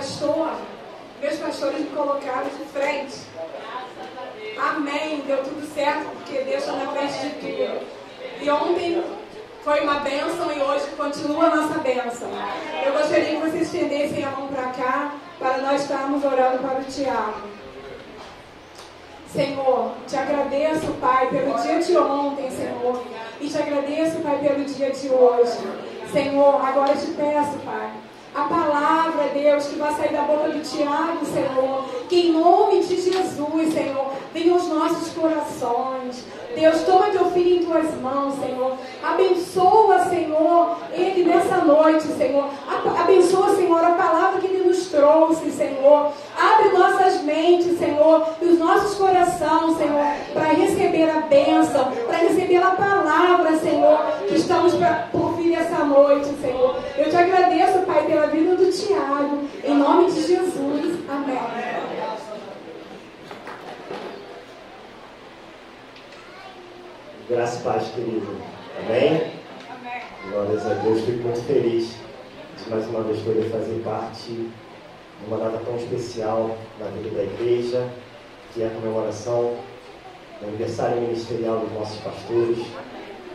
pastor, meus pastores me colocaram de frente. Amém, deu tudo certo, porque Deus está na frente de tudo. E ontem foi uma bênção e hoje continua a nossa bênção. Eu gostaria que vocês estendessem a mão para cá, para nós estarmos orando para o Tiago. Senhor, te agradeço, Pai, pelo dia de ontem, Senhor. E te agradeço, Pai, pelo dia de hoje. Senhor, agora te peço, Pai, a palavra, Deus, que vai sair da boca do Tiago, Senhor, que em nome de Jesus, Senhor, venha aos nossos corações. Deus, toma teu filho em tuas mãos, Senhor. Abençoa, Senhor, ele nessa noite, Senhor. Abençoa, Senhor, a palavra que ele nos trouxe, Senhor. Abre nossas mentes, Senhor, e os nossos corações, Senhor, para receber a bênção, para receber a palavra, Senhor, que estamos por vir essa noite, Senhor. Eu te agradeço, Pai, pela vida do Tiago. Em nome de Jesus. Amém. Graça e paz, querido. Amém? Amém. Glórias a Deus. Fico muito feliz de mais uma vez poder fazer parte de uma data tão especial na vida da igreja, que é a comemoração do aniversário ministerial dos nossos pastores.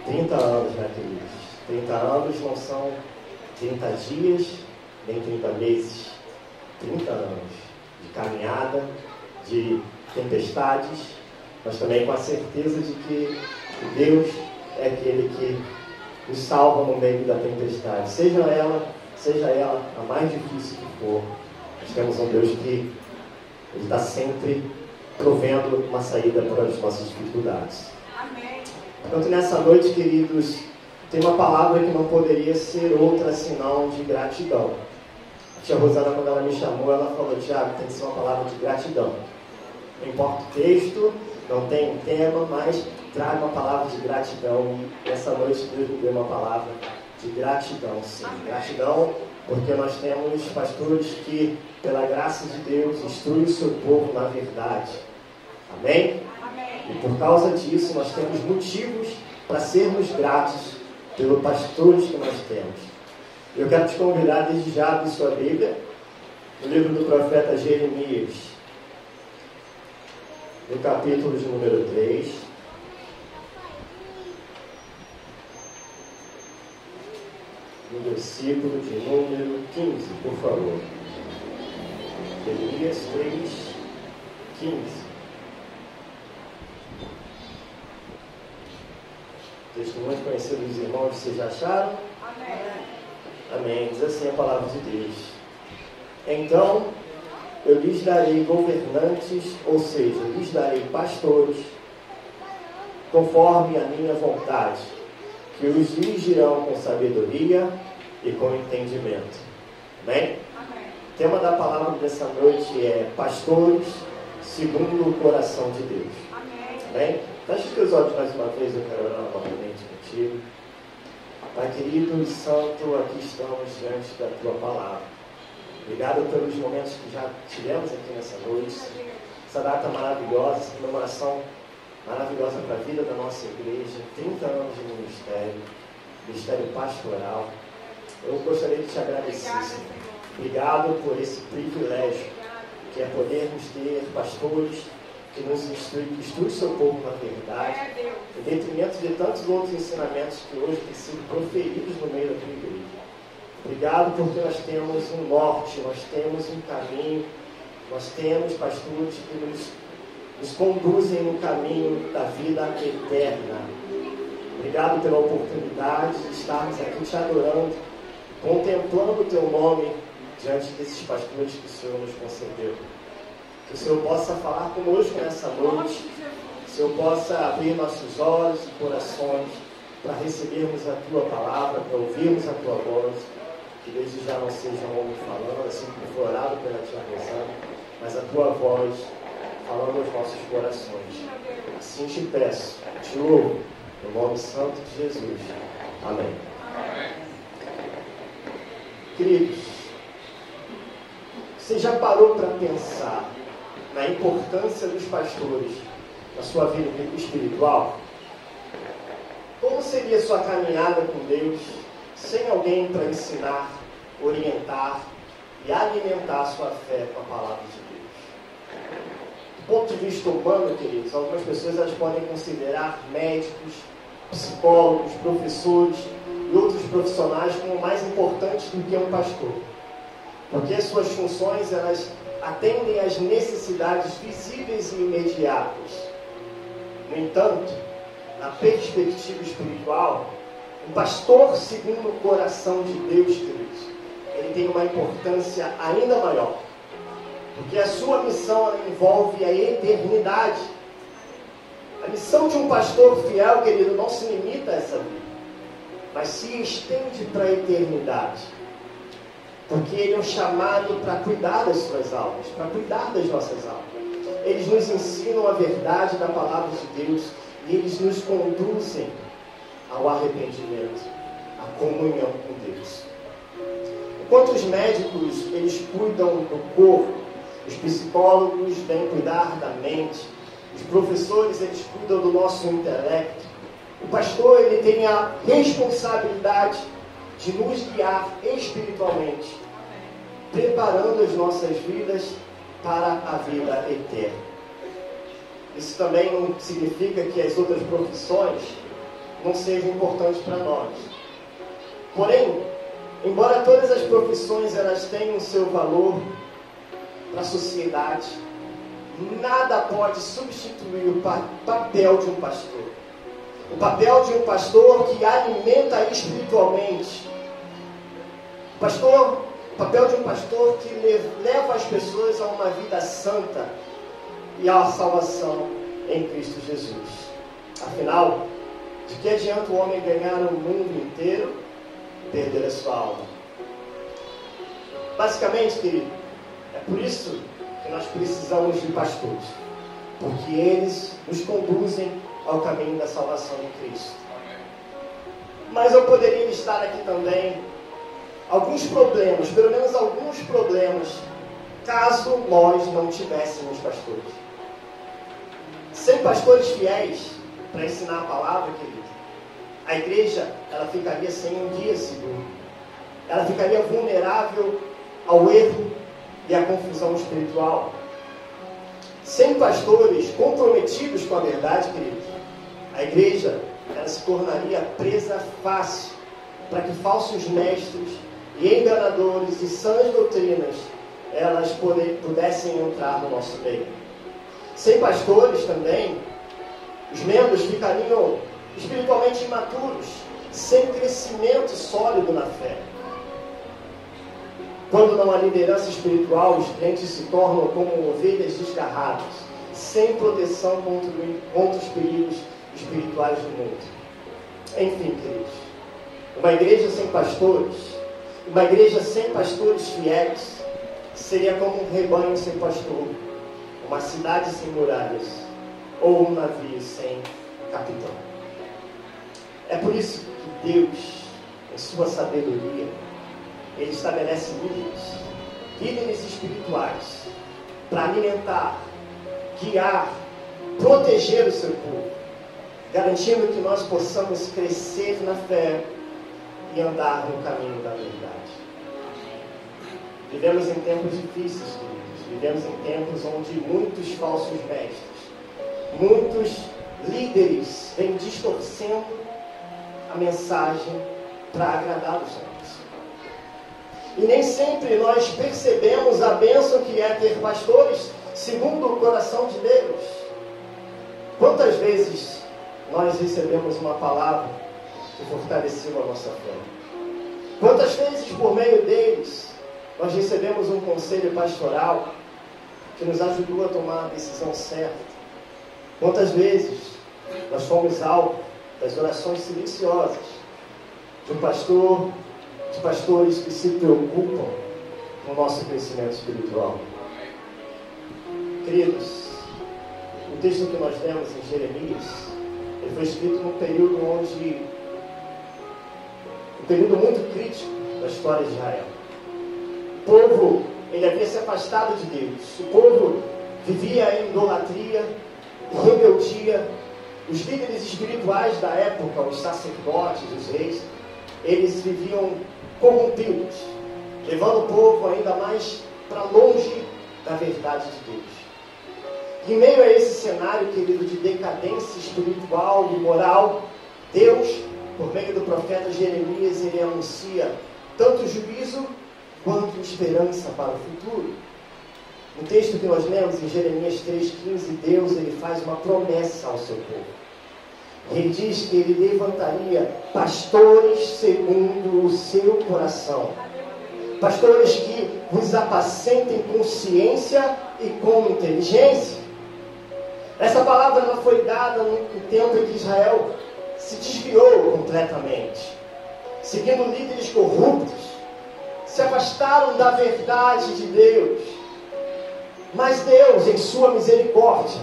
30 anos, né, queridos? 30 anos não são 30 dias, nem 30 meses. 30 anos de caminhada, de tempestades, mas também com a certeza de que Deus é aquele que nos salva no meio da tempestade. Seja ela a mais difícil que for, nós temos um Deus que Ele está sempre provendo uma saída para as nossas dificuldades. Amém. Portanto, nessa noite, queridos, tem uma palavra que não poderia ser outra senão de gratidão. A tia Rosana, quando ela me chamou, ela falou: Tiago, tem que ser uma palavra de gratidão. Não importa o texto, não tem um tema, mas traga uma palavra de gratidão. E essa noite Deus me deu uma palavra de gratidão, sim. Gratidão, porque nós temos pastores que, pela graça de Deus, instruem o seu povo na verdade. Amém? Amém. E por causa disso, nós temos motivos para sermos gratos pelos pastores que nós temos. Eu quero te convidar desde já a abrir sua Bíblia, no livro do profeta Jeremias, no capítulo de número 3. No versículo de número 15, por favor. Jeremias 3, 15. Testemunhos conhecidos dos irmãos, vocês já acharam? Amém. Amém. Diz assim a palavra de Deus: então eu lhes darei governantes, ou seja, lhes darei pastores, conforme a minha vontade, que os dirigirão com sabedoria e com entendimento. Amém? Amém. O tema da palavra dessa noite é pastores segundo o coração de Deus. Amém? Amém? Feche os teus olhos mais uma vez, eu quero orar novamente contigo. Pai querido e santo, aqui estamos diante da tua palavra. Obrigado pelos momentos que já tivemos aqui nessa noite, essa data maravilhosa, essa comemoração maravilhosa para a vida da nossa igreja, 30 anos de ministério pastoral. Eu gostaria de te agradecer, Senhor. Obrigado por esse privilégio, que é podermos ter pastores que nos instruem o seu povo na verdade, em detrimento de tantos outros ensinamentos que hoje têm sido proferidos no meio da tua igreja. Obrigado porque nós temos um norte, nós temos um caminho, nós temos pastores que nos conduzem no caminho da vida eterna. Obrigado pela oportunidade de estarmos aqui te adorando, contemplando o teu nome diante desses pastores que o Senhor nos concedeu. Que o Senhor possa falar conosco nessa noite, que o Senhor possa abrir nossos olhos e corações para recebermos a tua palavra, para ouvirmos a tua voz, que desde já não seja um homem falando, assim como foi orado pela tia Rosana, mas a tua voz falando aos nossos corações. Assim te peço, te louvo, no nome santo de Jesus. Amém. Amém. Queridos, você já parou para pensar na importância dos pastores na sua vida espiritual? Como seria a sua caminhada com Deus sem alguém para ensinar, orientar, e alimentar a sua fé com a palavra de Deus. Do ponto de vista humano, queridos, algumas pessoas elas podem considerar médicos, psicólogos, professores e outros profissionais como mais importantes do que um pastor. Porque as suas funções elas atendem às necessidades visíveis e imediatas. No entanto, na perspectiva espiritual, o pastor segundo o coração de Deus, queridos, ele tem uma importância ainda maior. Porque a sua missão ela envolve a eternidade. A missão de um pastor fiel, querido, não se limita a essa vida, mas se estende para a eternidade. Porque ele é um chamado para cuidar das suas almas, para cuidar das nossas almas. Eles nos ensinam a verdade da palavra de Deus e eles nos conduzem ao arrependimento, à comunhão com Deus. Enquanto os médicos, eles cuidam do corpo, os psicólogos vêm cuidar da mente, os professores, eles cuidam do nosso intelecto, o pastor, ele tem a responsabilidade de nos guiar espiritualmente, preparando as nossas vidas para a vida eterna. Isso também não significa que as outras profissões não sejam importantes para nós. Porém, embora todas as profissões elas tenham o seu valor para a sociedade, nada pode substituir o papel de um pastor. O papel de um pastor que alimenta espiritualmente. O papel de um pastor que leva as pessoas a uma vida santa e à salvação em Cristo Jesus. Afinal, de que adianta o homem ganhar o mundo inteiro e perder a sua alma? Basicamente, querido, é por isso que nós precisamos de pastores, porque eles nos conduzem ao caminho da salvação em Cristo. Mas eu poderia listar aqui também alguns problemas, pelo menos alguns problemas, caso nós não tivéssemos pastores. Sem pastores fiéis para ensinar a palavra, querido, a igreja ela ficaria sem um guia seguro. Ela ficaria vulnerável ao erro e à confusão espiritual. Sem pastores comprometidos com a verdade, querido, a igreja ela se tornaria presa fácil para que falsos mestres e enganadores e sãs doutrinas elas pudessem entrar no nosso meio. Sem pastores também, os membros ficariam espiritualmente imaturos, sem crescimento sólido na fé. Quando não há liderança espiritual, os crentes se tornam como ovelhas desgarradas, sem proteção contra os perigos espirituais do mundo. Enfim, queridos, uma igreja sem pastores fiéis, seria como um rebanho sem pastor, uma cidade sem muralhas, ou um navio sem capitão. É por isso que Deus, em sua sabedoria, Ele estabelece líderes espirituais, para alimentar, guiar, proteger o seu povo, garantindo que nós possamos crescer na fé e andar no caminho da verdade. Vivemos em tempos difíceis, queridos. Vivemos em tempos onde muitos falsos mestres, muitos líderes vêm distorcendo a mensagem para agradar os homens. E nem sempre nós percebemos a bênção que é ter pastores segundo o coração de Deus. Quantas vezes nós recebemos uma palavra que fortaleceu a nossa fé? Quantas vezes por meio deles nós recebemos um conselho pastoral que nos ajudou a tomar a decisão certa? Quantas vezes nós fomos alvo das orações silenciosas de um pastor, de pastores que se preocupam com o nosso crescimento espiritual? Queridos, o texto que nós lemos em Jeremias, ele foi escrito num período muito crítico da história de Israel. O povo, ele havia se afastado de Deus. O povo vivia em idolatria, em rebeldia. Os líderes espirituais da época, os sacerdotes, os reis, eles viviam corrompidos. levando o povo ainda mais para longe da verdade de Deus. Em meio a esse cenário, querido, de decadência espiritual e moral, Deus, por meio do profeta Jeremias, ele anuncia tanto juízo quanto esperança para o futuro. No texto que nós lemos em Jeremias 3,15, Deus ele faz uma promessa ao seu povo. Ele diz que ele levantaria pastores segundo o seu coração. Pastores que vos apacentem com ciência e com inteligência. Essa palavra ela foi dada no tempo em que Israel se desviou completamente, seguindo líderes corruptos, se afastaram da verdade de Deus. Mas Deus, em sua misericórdia,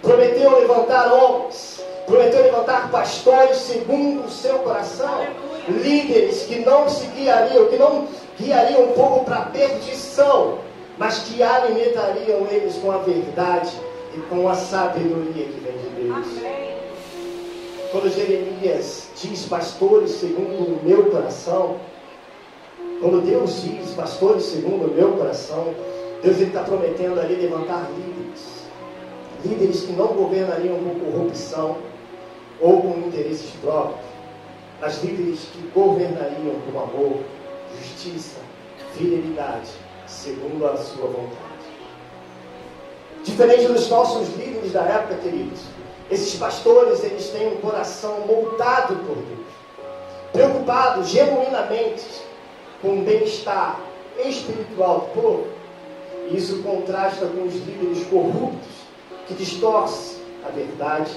prometeu levantar homens, prometeu levantar pastores segundo o seu coração, líderes que não se guiariam, que não guiariam o povo para a perdição, mas que alimentariam eles com a verdade e com a sabedoria que vem de Deus. Amém. Quando Jeremias diz pastores segundo o meu coração, quando Deus diz pastores segundo o meu coração, Deus está prometendo ali levantar líderes que não governariam com corrupção ou com interesses próprios, mas líderes que governariam com amor, justiça, fidelidade, segundo a sua vontade. Diferente dos nossos líderes da época, queridos, esses pastores, eles têm um coração moldado por Deus, preocupados genuinamente com o bem-estar espiritual do povo. E isso contrasta com os líderes corruptos que distorcem a verdade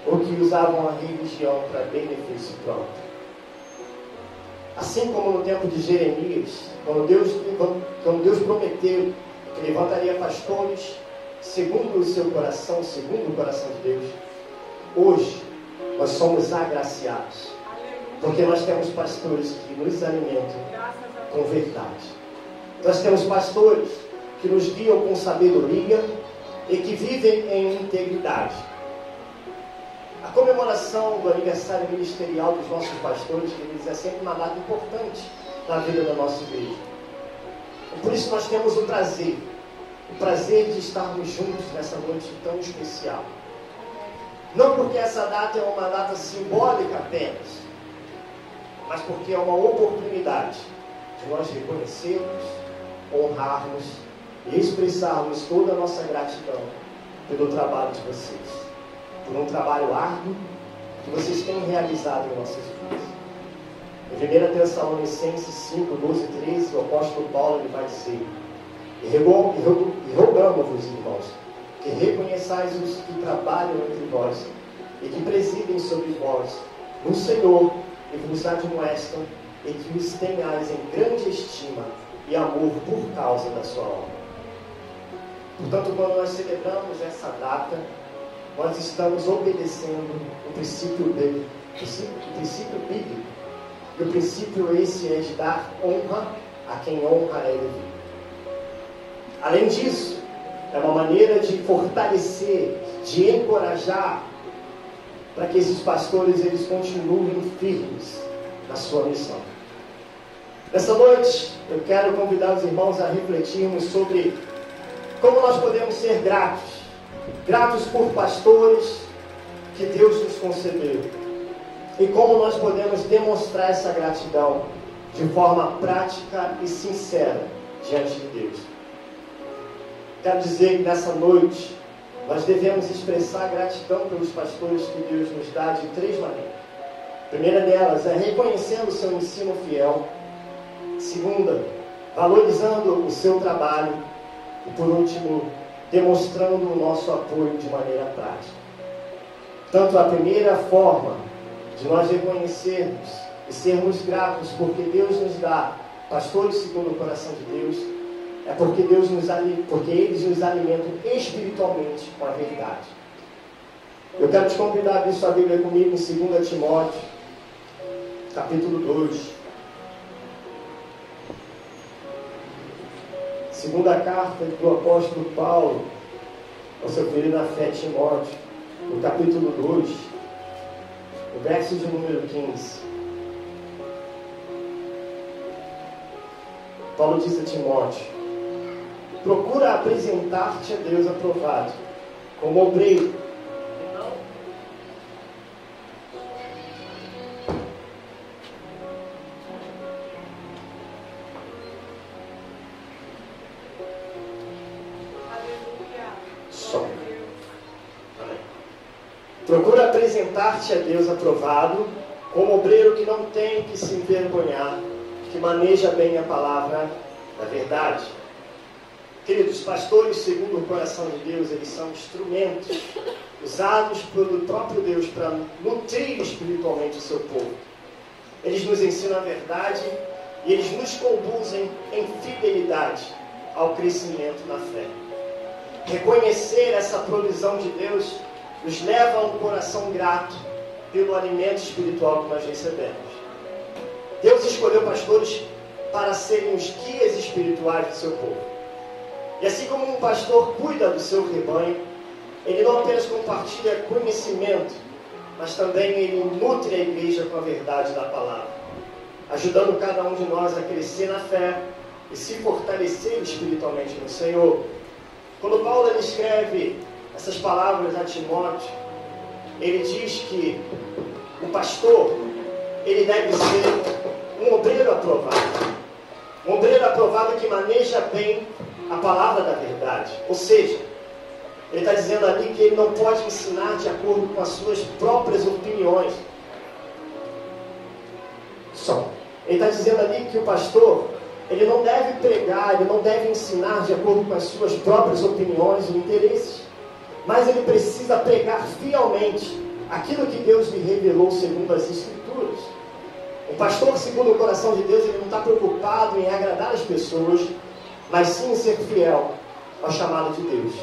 ou que usavam a religião para benefício próprio. Assim como no tempo de Jeremias, quando Deus prometeu que levantaria pastores segundo o seu coração, segundo o coração de Deus, hoje nós somos agraciados, porque nós temos pastores que nos alimentam com verdade. Nós temos pastores que nos guiam com sabedoria e que vivem em integridade. A comemoração do aniversário ministerial dos nossos pastores, queridos, é sempre uma data importante na vida da nossa igreja. E por isso nós temos o prazer de estarmos juntos nessa noite tão especial. Não porque essa data é uma data simbólica apenas, mas porque é uma oportunidade de nós reconhecermos, honrarmos e expressarmos toda a nossa gratidão pelo trabalho de vocês, por um trabalho árduo que vocês têm realizado em nossas vidas. Em 1 Tessalonicenses 5, 12 e 13, o apóstolo Paulo ele vai dizer: e rogamos-vos, irmãos, que reconheçais os que trabalham entre vós e que presidem sobre vós no Senhor e vos admoestam e que os tenhais em grande estima e amor por causa da sua obra. Portanto, quando nós celebramos essa data, nós estamos obedecendo o princípio bíblico. E o princípio esse é de dar honra a quem honra é devido. Além disso, é uma maneira de fortalecer, de encorajar, para que esses pastores eles continuem firmes na sua missão. Nessa noite, eu quero convidar os irmãos a refletirmos sobre como nós podemos ser gratos por pastores que Deus nos concedeu, e como nós podemos demonstrar essa gratidão de forma prática e sincera diante de Deus. Quero dizer que nessa noite nós devemos expressar gratidão pelos pastores que Deus nos dá de 3 maneiras. A primeira delas é reconhecendo o seu ensino fiel. Segunda, valorizando o seu trabalho. E por último, demonstrando o nosso apoio de maneira prática. Tanto a primeira forma de nós reconhecermos e sermos gratos porque Deus nos dá pastores segundo o coração de Deus, é porque eles nos alimentam espiritualmente com a verdade. Eu quero te convidar a abrir sua Bíblia comigo em 2 Timóteo, capítulo 2. Segunda carta do apóstolo Paulo ao seu filho na fé, Timóteo, no capítulo 2, o verso de número 15. Paulo diz a Timóteo: procura apresentar-te a Deus aprovado, como obreiro. Procura apresentar-te a Deus aprovado, como obreiro que não tem que se envergonhar, que maneja bem a palavra da verdade. Queridos, pastores, segundo o coração de Deus, eles são instrumentos usados pelo próprio Deus para nutrir espiritualmente o seu povo. Eles nos ensinam a verdade e eles nos conduzem em fidelidade ao crescimento na fé. Reconhecer essa provisão de Deus nos leva a um coração grato pelo alimento espiritual que nós recebemos. Deus escolheu pastores para serem os guias espirituais do seu povo. E assim como um pastor cuida do seu rebanho, ele não apenas compartilha conhecimento, mas também ele nutre a igreja com a verdade da palavra, ajudando cada um de nós a crescer na fé e se fortalecer espiritualmente no Senhor. Quando Paulo ele escreve essas palavras a Timóteo, ele diz que o pastor, ele deve ser um obreiro aprovado. Um obreiro aprovado que maneja bem a palavra da verdade. Ou seja, ele está dizendo ali que ele não pode ensinar de acordo com as suas próprias opiniões. Ele está dizendo ali que o pastor, ele não deve pregar, ele não deve ensinar de acordo com as suas próprias opiniões e interesses, mas ele precisa pregar fielmente aquilo que Deus lhe revelou segundo as Escrituras. O pastor, segundo o coração de Deus, ele não está preocupado em agradar as pessoas, mas sim em ser fiel ao chamado de Deus.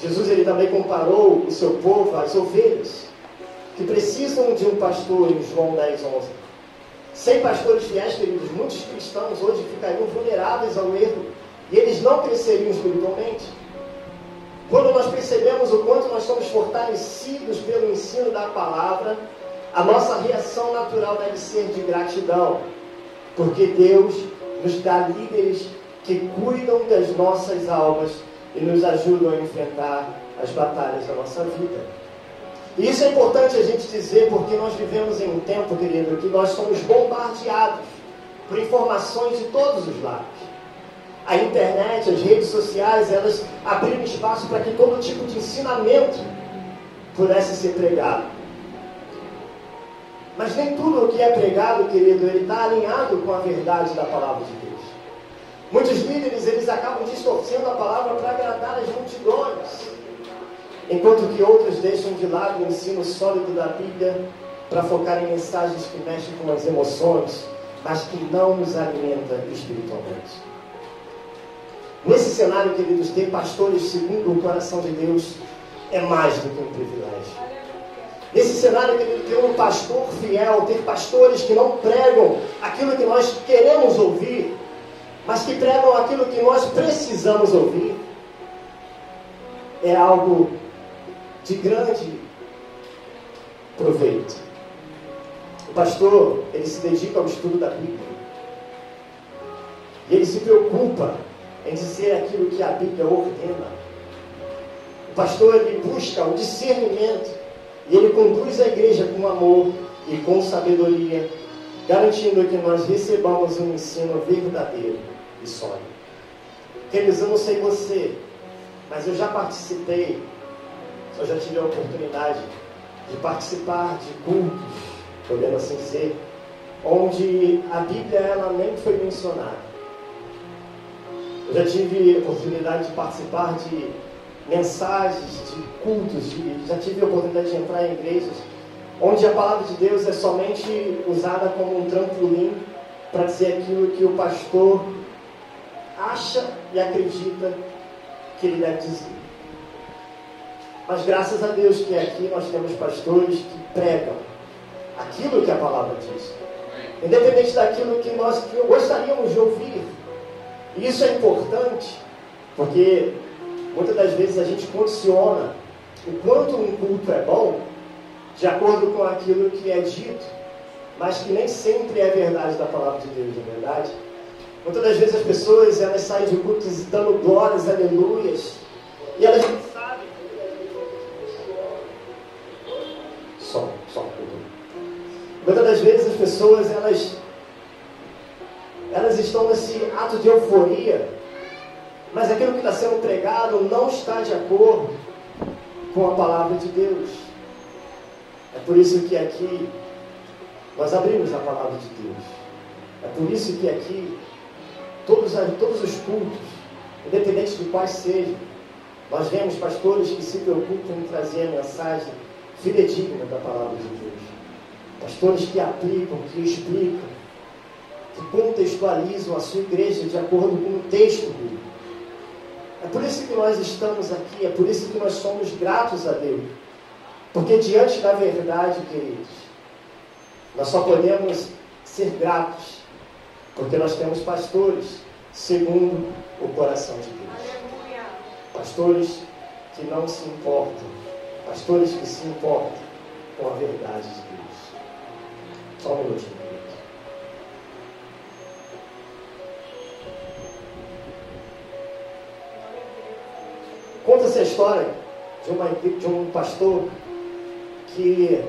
Jesus ele também comparou o seu povo às ovelhas, que precisam de um pastor, em João 10:11. Sem pastores fiéis, queridos, muitos cristãos hoje ficariam vulneráveis ao erro e eles não cresceriam espiritualmente. Quando nós percebemos o quanto nós somos fortalecidos pelo ensino da palavra, a nossa reação natural deve ser de gratidão, porque Deus nos dá líderes que cuidam das nossas almas e nos ajudam a enfrentar as batalhas da nossa vida. E isso é importante a gente dizer, porque nós vivemos em um tempo, querido, que nós somos bombardeados por informações de todos os lados. A internet, as redes sociais, elas abriram espaço para que todo tipo de ensinamento pudesse ser pregado. Mas nem tudo o que é pregado, querido, ele está alinhado com a verdade da palavra de Deus. Muitos líderes, eles acabam distorcendo a palavra para agradar as multidões, enquanto que outros deixam de lado o ensino sólido da Bíblia para focar em mensagens que mexem com as emoções, mas que não nos alimentam espiritualmente. Nesse cenário, queridos, ter pastores segundo o coração de Deus é mais do que um privilégio. Nesse cenário, querido, ter um pastor fiel, ter pastores que não pregam aquilo que nós queremos ouvir, mas que pregam aquilo que nós precisamos ouvir, é algo de grande proveito. O pastor, ele se dedica ao estudo da Bíblia. E ele se preocupa em dizer aquilo que a Bíblia ordena. O pastor, ele busca o discernimento e ele conduz a igreja com amor e com sabedoria, garantindo que nós recebamos um ensino verdadeiro e sólido. Queridos, eu não sei você, mas eu já participei, eu já tive a oportunidade de participar de cultos, podemos assim dizer, onde a Bíblia ela nem foi mencionada. Eu já tive a oportunidade de participar de mensagens, de cultos, já tive a oportunidade de entrar em igrejas onde a palavra de Deus é somente usada como um trampolim para dizer aquilo que o pastor acha e acredita que ele deve dizer. Mas graças a Deus que aqui nós temos pastores que pregam aquilo que a palavra diz, independente daquilo que nós gostaríamos de ouvir. E isso é importante, porque muitas das vezes a gente condiciona o quanto um culto é bom de acordo com aquilo que é dito, mas que nem sempre é verdade da palavra de Deus, não é verdade? Muitas das vezes as pessoas, elas saem de cultos dando glórias, aleluias, e elas não sabem. Só. Muitas das vezes as pessoas, elas estão nesse ato de euforia, mas aquilo que está sendo pregado não está de acordo com a palavra de Deus. É por isso que aqui nós abrimos a palavra de Deus. É por isso que aqui todos os cultos, independente de quais sejam, nós vemos pastores que se preocupam em trazer a mensagem fidedigna da palavra de Deus. Pastores que aplicam, que explicam, que contextualizam a sua igreja de acordo com o texto bíblico. É por isso que nós estamos aqui, é por isso que nós somos gratos a Deus. Porque diante da verdade, queridos, nós só podemos ser gratos, porque nós temos pastores segundo o coração de Deus. Pastores que não se importam, pastores que se importam com a verdade de Deus. Só um minutinho, querido. Conta-se a história de um pastor que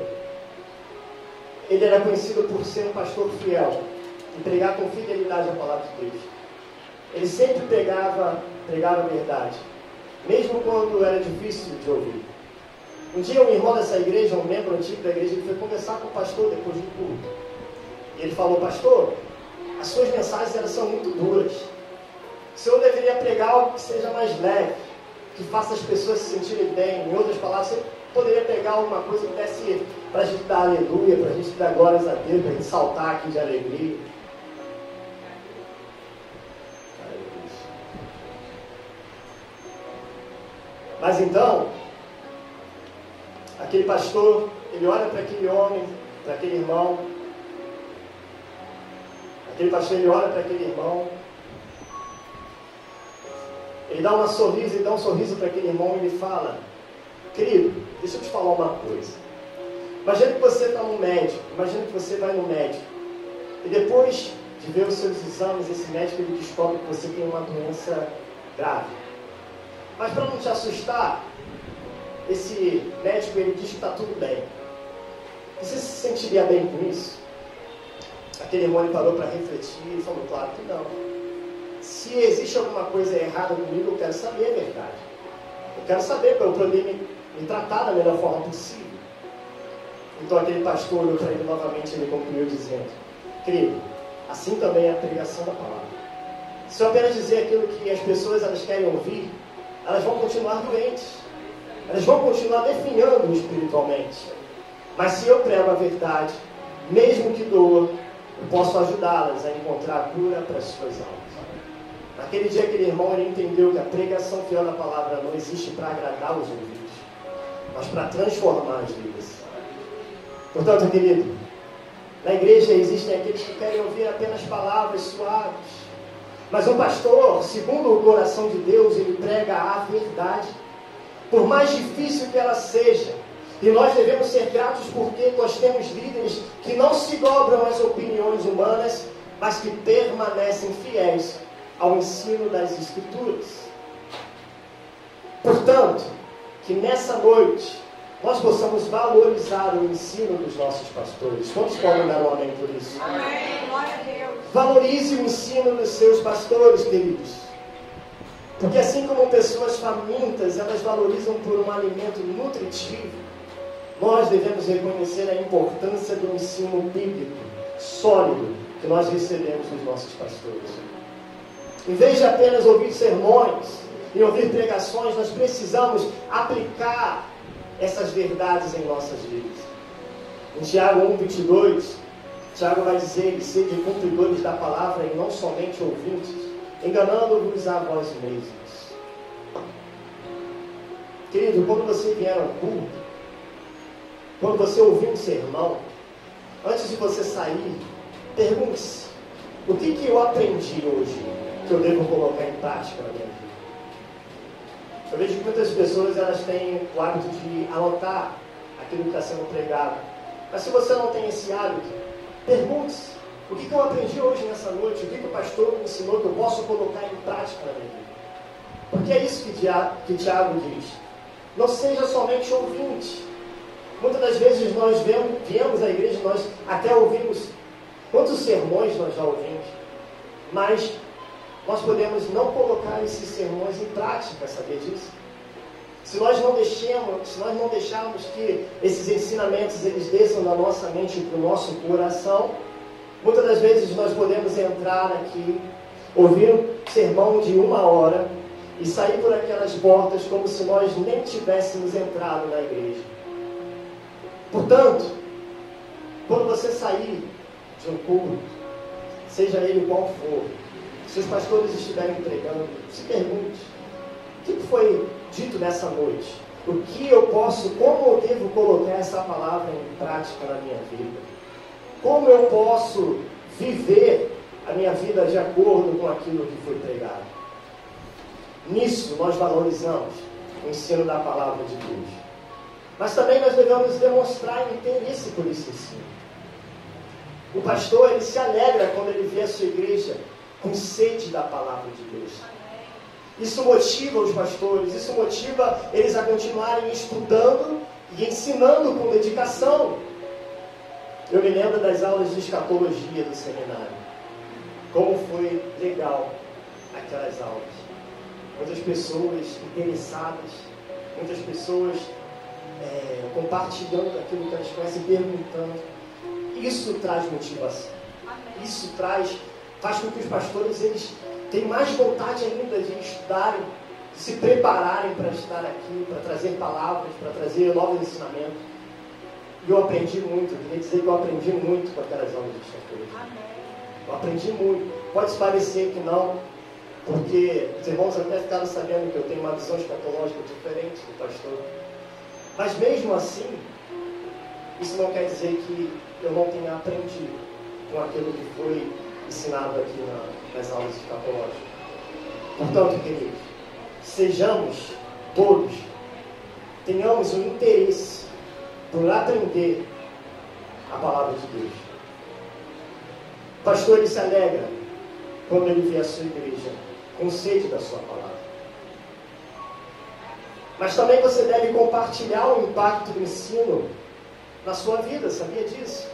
ele era conhecido por ser um pastor fiel e pregar com fidelidade a palavra de Deus. Ele sempre pregava a verdade, mesmo quando era difícil de ouvir. Um dia um irmão dessa igreja, um membro antigo da igreja, ele foi conversar com o pastor depois do culto. E ele falou: pastor, as suas mensagens elas são muito duras. O senhor deveria pregar algo que seja mais leve, que faça as pessoas se sentirem bem. Em outras palavras, você poderia pegar alguma coisa que desse para a gente dar aleluia, para a gente dar glórias a Deus, para a gente saltar aqui de alegria. Mas então, aquele pastor, ele olha para aquele homem, para aquele irmão. Aquele pastor, ele olha para aquele irmão. Ele dá um sorriso para aquele irmão e ele fala: querido, deixa eu te falar uma coisa. Imagina que você está no médico, imagina que você vai no médico, e depois de ver os seus exames, esse médico ele descobre que você tem uma doença grave. Mas para não te assustar, esse médico ele diz que está tudo bem. Você se sentiria bem com isso? Aquele irmão ele parou para refletir e falou: claro que não. Se existe alguma coisa errada comigo, eu quero saber a verdade. Eu quero saber para eu poder me tratar da melhor forma possível. Então aquele pastor olhou para ele novamente e ele concluiu dizendo: querido, assim também é a pregação da palavra. Se eu apenas dizer aquilo que as pessoas elas querem ouvir, elas vão continuar doentes. Elas vão continuar definhando espiritualmente. Mas se eu prego a verdade, mesmo que doa, eu posso ajudá-las a encontrar a cura para as suas almas. Naquele dia, aquele irmão ele entendeu que a pregação fiel da palavra não existe para agradar os ouvidos, mas para transformar as vidas. Portanto, querido, na igreja existem aqueles que querem ouvir apenas palavras suaves. Mas um pastor, segundo o coração de Deus, ele prega a verdade, por mais difícil que ela seja. E nós devemos ser gratos porque nós temos líderes que não se dobram às opiniões humanas, mas que permanecem fiéis ao ensino das Escrituras. Portanto, que nessa noite nós possamos valorizar o ensino dos nossos pastores. Quantos podem dar um amém por isso? Amém. Glória a Deus. Valorize o ensino dos seus pastores, queridos. Porque assim como pessoas famintas, elas valorizam por um alimento nutritivo, nós devemos reconhecer a importância do ensino bíblico sólido que nós recebemos dos nossos pastores. Em vez de apenas ouvir sermões e ouvir pregações, nós precisamos aplicar essas verdades em nossas vidas. Em Tiago 1:22, Tiago vai dizer: sede cumpridores da palavra e não somente ouvintes, enganando-vos a vós mesmos. Querido, quando você vier ao culto, quando você ouvir um sermão, antes de você sair, pergunte-se: o que eu aprendi hoje que eu devo colocar em prática na minha vida? Eu vejo que muitas pessoas elas têm o hábito de anotar aquilo que está sendo pregado. Mas se você não tem esse hábito, pergunte-se: O que eu aprendi hoje nessa noite? O que o pastor me ensinou que eu posso colocar em prática na minha vida? Porque é isso que Tiago diz. Não seja somente ouvinte. Muitas das vezes nós viemos à igreja, nós até ouvimos quantos sermões nós já ouvimos, mas nós podemos não colocar esses sermões em prática, sabia disso? Se nós não deixarmos que esses ensinamentos eles desçam da nossa mente para o nosso coração, muitas das vezes nós podemos entrar aqui, ouvir um sermão de 1 hora e sair por aquelas portas como se nós nem tivéssemos entrado na igreja. Portanto, quando você sair de um culto, seja ele qual for, se os pastores estiverem pregando, se pergunte: o que foi dito nessa noite? O que eu posso, como eu devo colocar essa palavra em prática na minha vida? Como eu posso viver a minha vida de acordo com aquilo que foi pregado? Nisso nós valorizamos o ensino da palavra de Deus. Mas também nós devemos demonstrar interesse por esse ensino. O pastor, ele se alegra quando ele vê a sua igreja com sede da palavra de Deus. Isso motiva os pastores, isso motiva eles a continuarem estudando e ensinando com dedicação. Eu me lembro das aulas de escatologia do seminário. Como foi legal aquelas aulas. Muitas pessoas interessadas, muitas pessoas compartilhando aquilo que elas conhecem, perguntando. Isso traz motivação. Isso faz com que os pastores eles tenham mais vontade ainda de estudarem, de se prepararem para estar aqui, para trazer palavras, para trazer novos ensinamentos. E eu aprendi muito, eu queria dizer que eu aprendi muito com aquelas aulas de escatologia. Eu aprendi muito. Pode parecer que não, porque os irmãos até ficaram sabendo que eu tenho uma visão escatológica diferente do pastor. Mas mesmo assim, isso não quer dizer que eu não tenha aprendido com aquilo que foi ensinado aqui nas aulas escatológicas. Portanto, queridos, sejamos todos, tenhamos um interesse por aprender a palavra de Deus. O pastor ele se alegra quando ele vê a sua igreja com sede da sua palavra. Mas também você deve compartilhar o impacto do ensino na sua vida, sabia disso?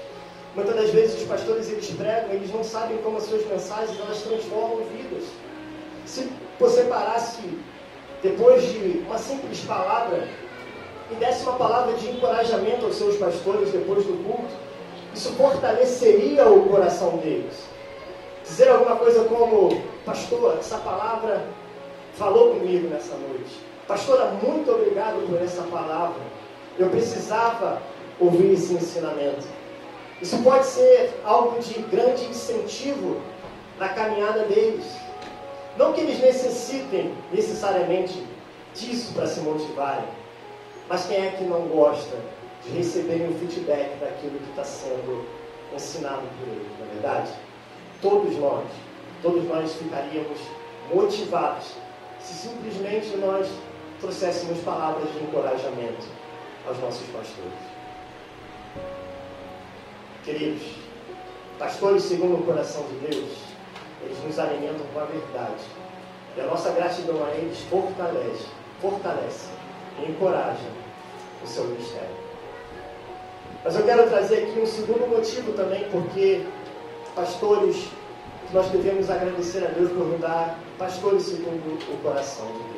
Muitas das vezes os pastores eles pregam, eles não sabem como as suas mensagens elas transformam vidas. Se você parasse depois de uma simples palavra e desse uma palavra de encorajamento aos seus pastores depois do culto, isso fortaleceria o coração deles. Dizer alguma coisa como: pastor, essa palavra falou comigo nessa noite. Pastora, muito obrigado por essa palavra. Eu precisava ouvir esse ensinamento. Isso pode ser algo de grande incentivo na caminhada deles. Não que eles necessitem necessariamente disso para se motivarem, mas quem é que não gosta de receber um feedback daquilo que está sendo ensinado por eles, não é verdade? Todos nós ficaríamos motivados se simplesmente nós trouxéssemos palavras de encorajamento aos nossos pastores. Queridos, pastores segundo o coração de Deus, eles nos alimentam com a verdade. E a nossa gratidão a eles fortalece e encoraja o seu ministério. Mas eu quero trazer aqui um segundo motivo também, porque pastores, nós devemos agradecer a Deus por nos dar pastores segundo o coração de Deus.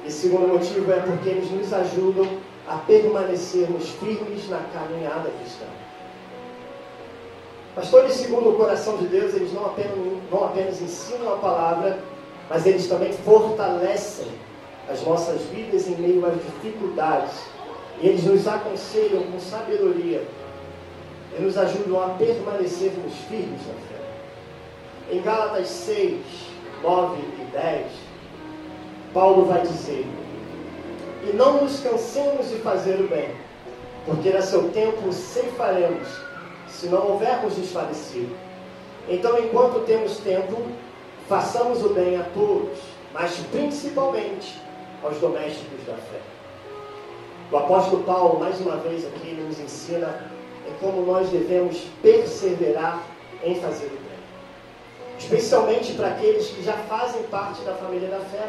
E segundo motivo é porque eles nos ajudam a permanecermos firmes na caminhada cristã. Pastores segundo o coração de Deus, eles não apenas ensinam a palavra, mas eles também fortalecem as nossas vidas em meio às dificuldades. E eles nos aconselham com sabedoria e nos ajudam a permanecermos firmes na fé. Em Gálatas 6, 9 e 10, Paulo vai dizer: e não nos cansemos de fazer o bem, porque a seu tempo ceifaremos, se não houvermos desfalecido. Então, enquanto temos tempo, façamos o bem a todos, mas principalmente aos domésticos da fé. O apóstolo Paulo, mais uma vez aqui, ele nos ensina em como nós devemos perseverar em fazer o bem. Especialmente para aqueles que já fazem parte da família da fé.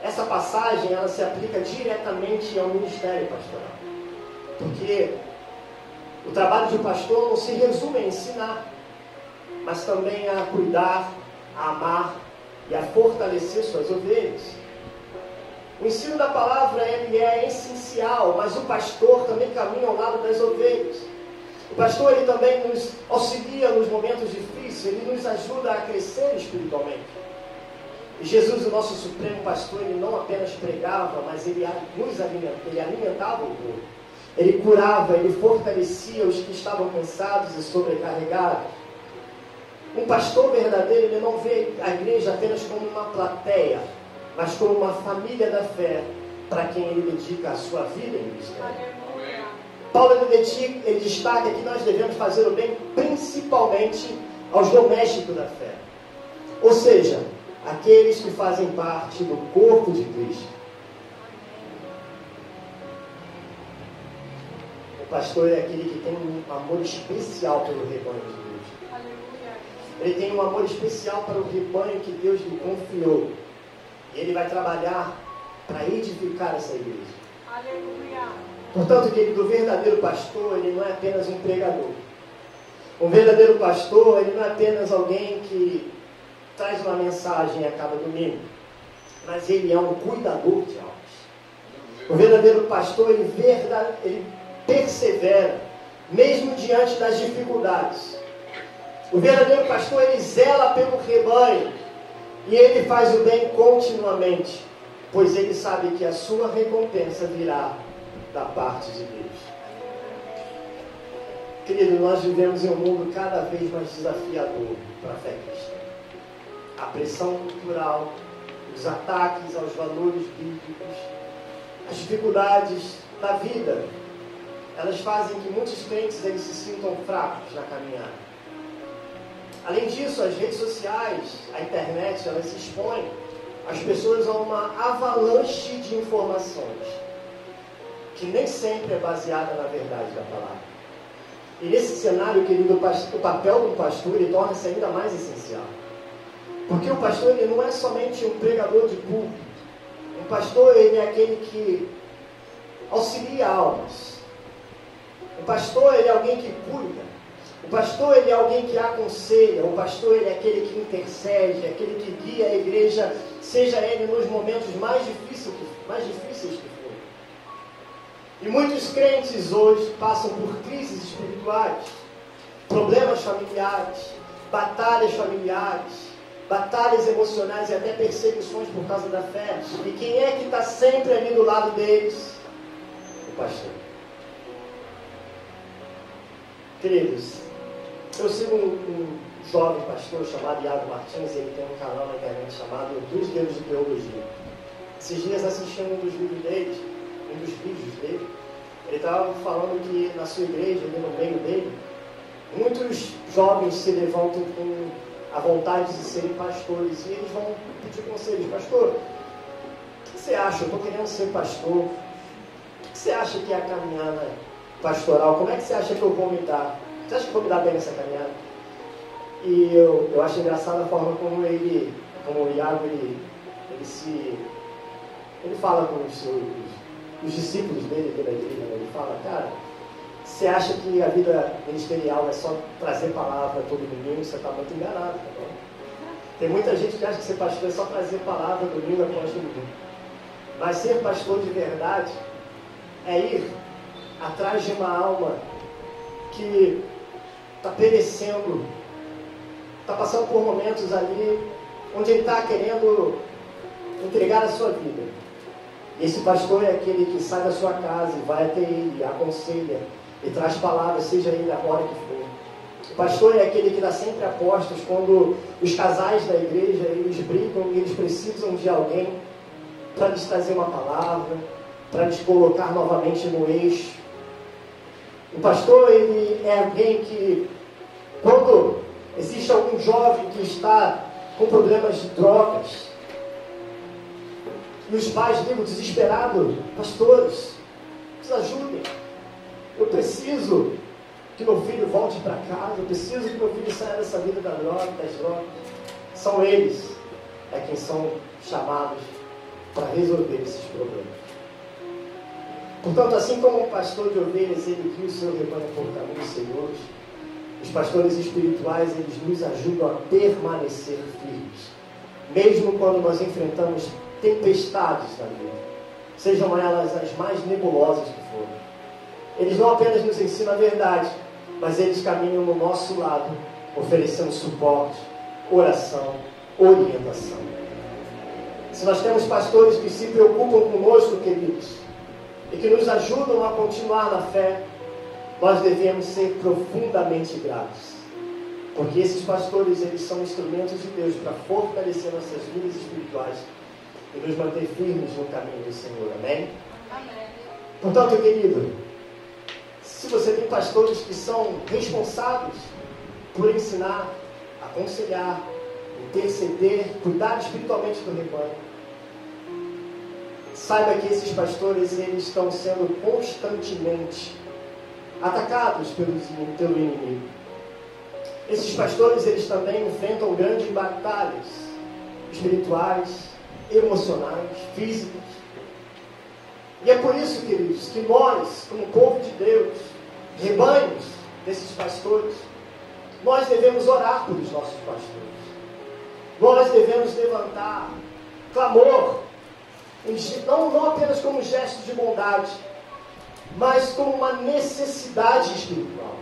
Essa passagem, ela se aplica diretamente ao ministério pastoral. Porque o trabalho de pastor não se resume a ensinar, mas também a cuidar, a amar e a fortalecer suas ovelhas. O ensino da palavra, ele é essencial, mas o pastor também caminha ao lado das ovelhas. O pastor, ele também nos auxilia nos momentos difíceis, ele nos ajuda a crescer espiritualmente. E Jesus, o nosso supremo pastor, ele não apenas pregava, mas ele alimentava o povo. Ele curava, ele fortalecia os que estavam cansados e sobrecarregados. Um pastor verdadeiro, ele não vê a igreja apenas como uma plateia, mas como uma família da fé, para quem ele dedica a sua vida em ministério. Paulo ele destaca que nós devemos fazer o bem principalmente aos domésticos da fé. Ou seja, aqueles que fazem parte do corpo de Cristo. O pastor é aquele que tem um amor especial pelo rebanho de Deus. Ele tem um amor especial para o rebanho que Deus lhe confiou. E ele vai trabalhar para edificar essa igreja. Aleluia. Portanto, querido, o verdadeiro pastor, ele não é apenas um pregador. Um verdadeiro pastor, ele não é apenas alguém que traz uma mensagem a cada domingo, mas ele é um cuidador de almas. O verdadeiro pastor, ele persevera, mesmo diante das dificuldades. O verdadeiro pastor, ele zela pelo rebanho, e ele faz o bem continuamente, pois ele sabe que a sua recompensa virá da parte de Deus. Querido, nós vivemos em um mundo cada vez mais desafiador para a fé cristã. A pressão cultural, os ataques aos valores bíblicos, as dificuldades da vida, elas fazem que muitos crentes eles se sintam fracos na caminhada. Além disso, as redes sociais, a internet, elas expõem as pessoas a uma avalanche de informações que nem sempre é baseada na verdade da palavra. E nesse cenário, querido, o papel do pastor ele torna-se ainda mais essencial. Porque o pastor ele não é somente um pregador de púlpito. O pastor ele é aquele que auxilia almas. O pastor ele é alguém que cuida. O pastor ele é alguém que aconselha. O pastor ele é aquele que intercede, aquele que guia a igreja, seja ele nos momentos mais difíceis que for. E muitos crentes hoje passam por crises espirituais, problemas familiares, batalhas emocionais e até perseguições por causa da fé. E quem é que está sempre ali do lado deles? O pastor. Queridos, eu sigo um jovem pastor chamado Iago Martins, ele tem um canal na internet chamado Dos Deus de Teologia. Esses dias assistindo um dos vídeos dele, ele estava falando que na sua igreja, ali no meio dele, muitos jovens se levantam com a vontade de serem pastores e eles vão pedir conselhos. Pastor, o que você acha? Eu estou querendo ser pastor. O que você acha que é a caminhada pastoral? Como é que você acha que eu vou me dar? Você acha que eu vou me dar bem nessa caminhada? E eu acho engraçada a forma como o Iago, ele fala com os discípulos dele, da igreja. Ele fala, cara, você acha que a vida ministerial é só trazer palavra todo domingo? Você está muito enganado. Tá bom? Tem muita gente que acha que ser pastor é só trazer palavra domingo após domingo. Mas ser pastor de verdade é ir atrás de uma alma que está perecendo, está passando por momentos ali onde ele está querendo entregar a sua vida. E esse pastor é aquele que sai da sua casa e vai até ele, aconselha e traz palavras, seja ele a hora que for. O pastor é aquele que dá sempre apostas quando os casais da igreja eles brigam e eles precisam de alguém para lhes trazer uma palavra, para lhes colocar novamente no eixo. O pastor ele é alguém que, quando existe algum jovem que está com problemas de drogas, e os pais ligam desesperados, pastores, nos ajudem. Eu preciso que meu filho volte para casa, eu preciso que meu filho saia dessa vida das drogas. São eles quem são chamados para resolver esses problemas. Portanto, assim como um pastor de ovelhas, ele guia o seu rebanho por caminhos seguros, os pastores espirituais, eles nos ajudam a permanecer firmes, mesmo quando nós enfrentamos tempestades na vida, sejam elas as mais nebulosas que forem. Eles não apenas nos ensinam a verdade, mas eles caminham no nosso lado, oferecendo suporte, oração, orientação. Se nós temos pastores que se preocupam conosco, queridos, e que nos ajudam a continuar na fé, nós devemos ser profundamente gratos. Porque esses pastores, eles são instrumentos de Deus para fortalecer nossas vidas espirituais e nos manter firmes no caminho do Senhor. Amém? Amém. Portanto, querido, se você tem pastores que são responsáveis por ensinar, aconselhar, interceder, cuidar espiritualmente do rebanho, saiba que esses pastores, eles estão sendo constantemente atacados pelo inimigo. Esses pastores, eles também enfrentam grandes batalhas espirituais, emocionais, físicas. E é por isso, queridos, que nós, como povo de Deus, rebanhos desses pastores, nós devemos orar pelos nossos pastores. Nós devemos levantar clamor, não apenas como gesto de bondade, mas como uma necessidade espiritual.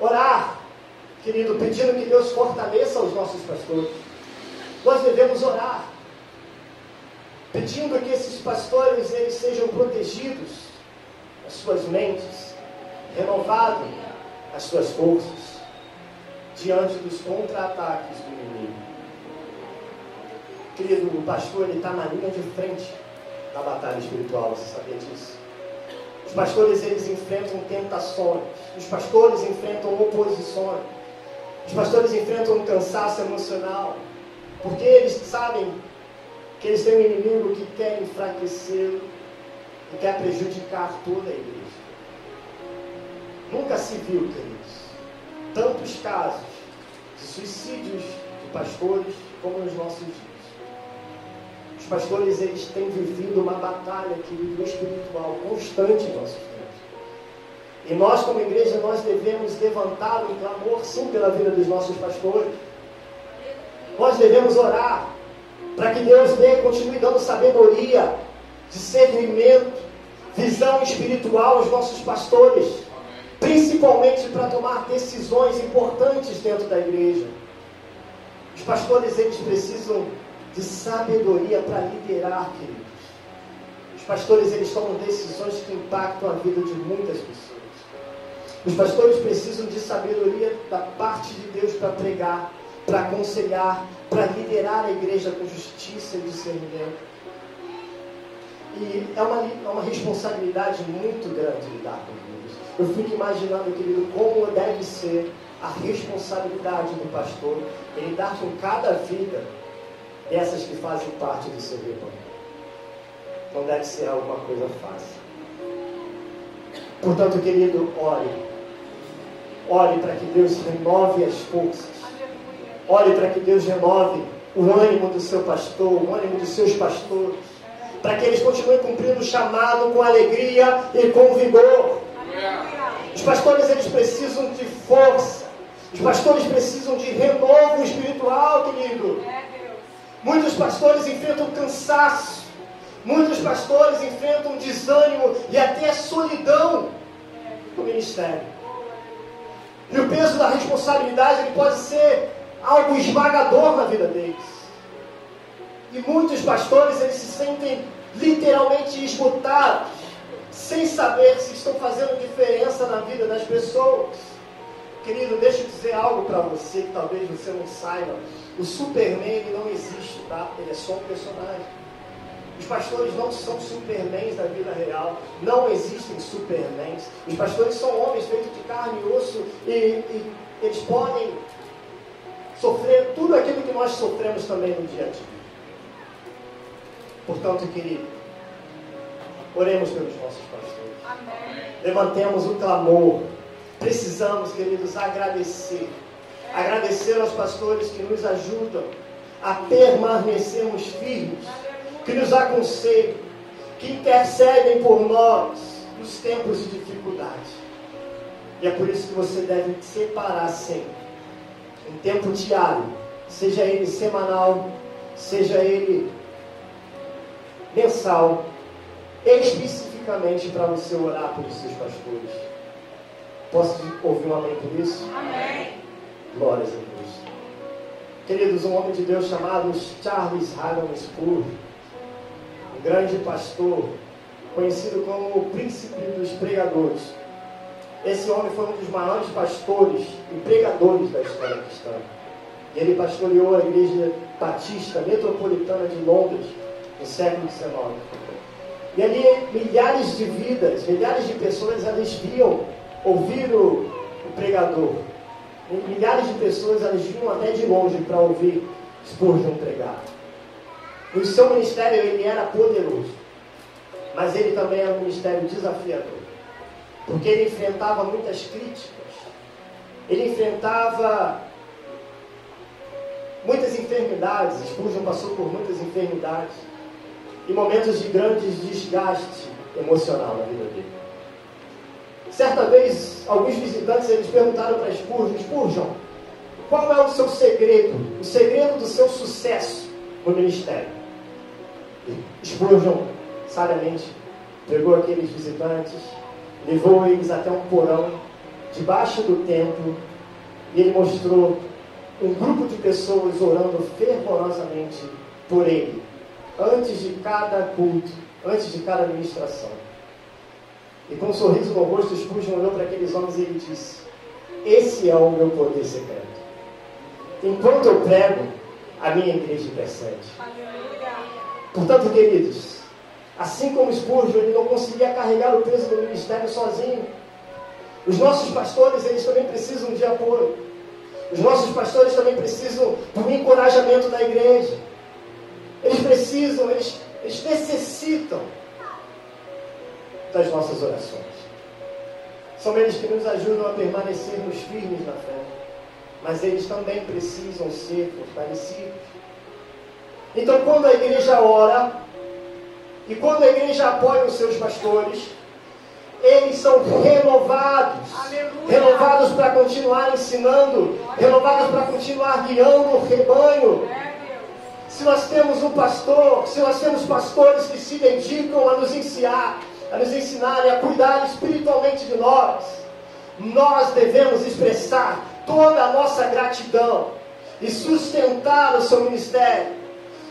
Orar, querido, pedindo que Deus fortaleça os nossos pastores. Nós devemos orar, pedindo que esses pastores, eles sejam protegidos, as suas mentes, renovadas as suas forças, diante dos contra-ataques do inimigo. Querido, o pastor, ele está na linha de frente da batalha espiritual, você sabia disso? Os pastores, eles enfrentam tentações, os pastores enfrentam oposições, os pastores enfrentam um cansaço emocional, porque eles sabem que eles têm um inimigo que quer enfraquecê-lo e quer prejudicar toda a igreja. Nunca se viu, queridos, tantos casos de suicídios de pastores como nos nossos dias. Os pastores, eles têm vivido uma batalha, querido, espiritual constante em nossos tempos. E nós, como igreja, nós devemos levantar um clamor, sim, pela vida dos nossos pastores. Nós devemos orar para que Deus continue dando sabedoria, discernimento, visão espiritual aos nossos pastores, principalmente para tomar decisões importantes dentro da igreja. Os pastores, eles precisam de sabedoria para liderar, queridos. Os pastores, eles tomam decisões que impactam a vida de muitas pessoas. Os pastores precisam de sabedoria da parte de Deus para pregar, para aconselhar, para liderar a igreja com justiça e discernimento. E é uma responsabilidade muito grande lidar com isso. Eu fico imaginando, querido, como deve ser a responsabilidade do pastor em lidar com cada vida dessas que fazem parte do seu rebanho. Não deve ser alguma coisa fácil. Portanto, querido, ore. Ore para que Deus renove as forças. Ore para que Deus renove o ânimo do seu pastor, o ânimo dos seus pastores, para que eles continuem cumprindo o chamado com alegria e com vigor. Os pastores, eles precisam de força. Os pastores precisam de renovo espiritual, querido. Muitos pastores enfrentam cansaço. Muitos pastores enfrentam desânimo e até solidão no ministério. E o peso da responsabilidade, ele pode ser algo esmagador na vida deles. E muitos pastores, eles se sentem literalmente esgotados, sem saber se estão fazendo diferença na vida das pessoas. Querido, deixa eu dizer algo para você que talvez você não saiba. O Superman, ele não existe, tá? Ele é só um personagem. Os pastores não são supermans da vida real. Não existem supermans. Os pastores são homens feitos de carne e osso e eles podem sofrer tudo aquilo que nós sofremos também no dia a dia. Portanto, querido, Oremos pelos nossos pastores. Amém. Levantemos o clamor. Precisamos, queridos, agradecer. Agradecer aos pastores que nos ajudam a permanecermos firmes, que nos aconselham, que intercedem por nós nos tempos de dificuldade. E é por isso que você deve separar sempre um tempo diário, seja ele semanal, seja ele mensal, especificamente para você orar pelos seus pastores. Posso ouvir um amém por isso? Amém. Glórias a Deus. Queridos, um homem de Deus chamado Charles Haddon Spurgeon, um grande pastor, conhecido como o príncipe dos pregadores. Esse homem foi um dos maiores pastores e pregadores da história cristã. Ele pastoreou a Igreja Batista Metropolitana de Londres no século XIX. E ali milhares de vidas, milhares de pessoas, elas viam, ouviram o pregador. E milhares de pessoas, elas vinham até de longe para ouvir Spurgeon pregar. E o seu ministério, ele era poderoso. Mas ele também era um ministério desafiador. Porque ele enfrentava muitas críticas. Ele enfrentava muitas enfermidades. Spurgeon passou por muitas enfermidades. E momentos de grande desgaste emocional na vida dele. Certa vez, alguns visitantes eles perguntaram para Spurgeon, qual é o seu segredo? O segredo do seu sucesso no ministério? Spurgeon, sabiamente, pegou aqueles visitantes, levou eles até um porão, debaixo do templo, e ele mostrou um grupo de pessoas orando fervorosamente por ele, antes de cada culto, antes de cada ministração. E com um sorriso no rosto, Spurgeon olhou para aqueles homens e ele disse: esse é o meu poder secreto. Enquanto eu prego, a minha igreja intercede. Portanto, queridos, assim como Spurgeon, ele não conseguia carregar o peso do ministério sozinho. Os nossos pastores, eles também precisam de apoio. Os nossos pastores também precisam do encorajamento da igreja. Eles precisam, eles necessitam das nossas orações. São eles que nos ajudam a permanecermos firmes na fé, mas eles também precisam ser fortalecidos. Então, quando a igreja ora e quando a igreja apoia os seus pastores, eles são renovados. Aleluia. Renovados para continuar ensinando, renovados para continuar guiando o rebanho. Se nós temos um pastor, se nós temos pastores que se dedicam a nos ensinar e a cuidar espiritualmente de nós, nós devemos expressar toda a nossa gratidão e sustentar o seu ministério,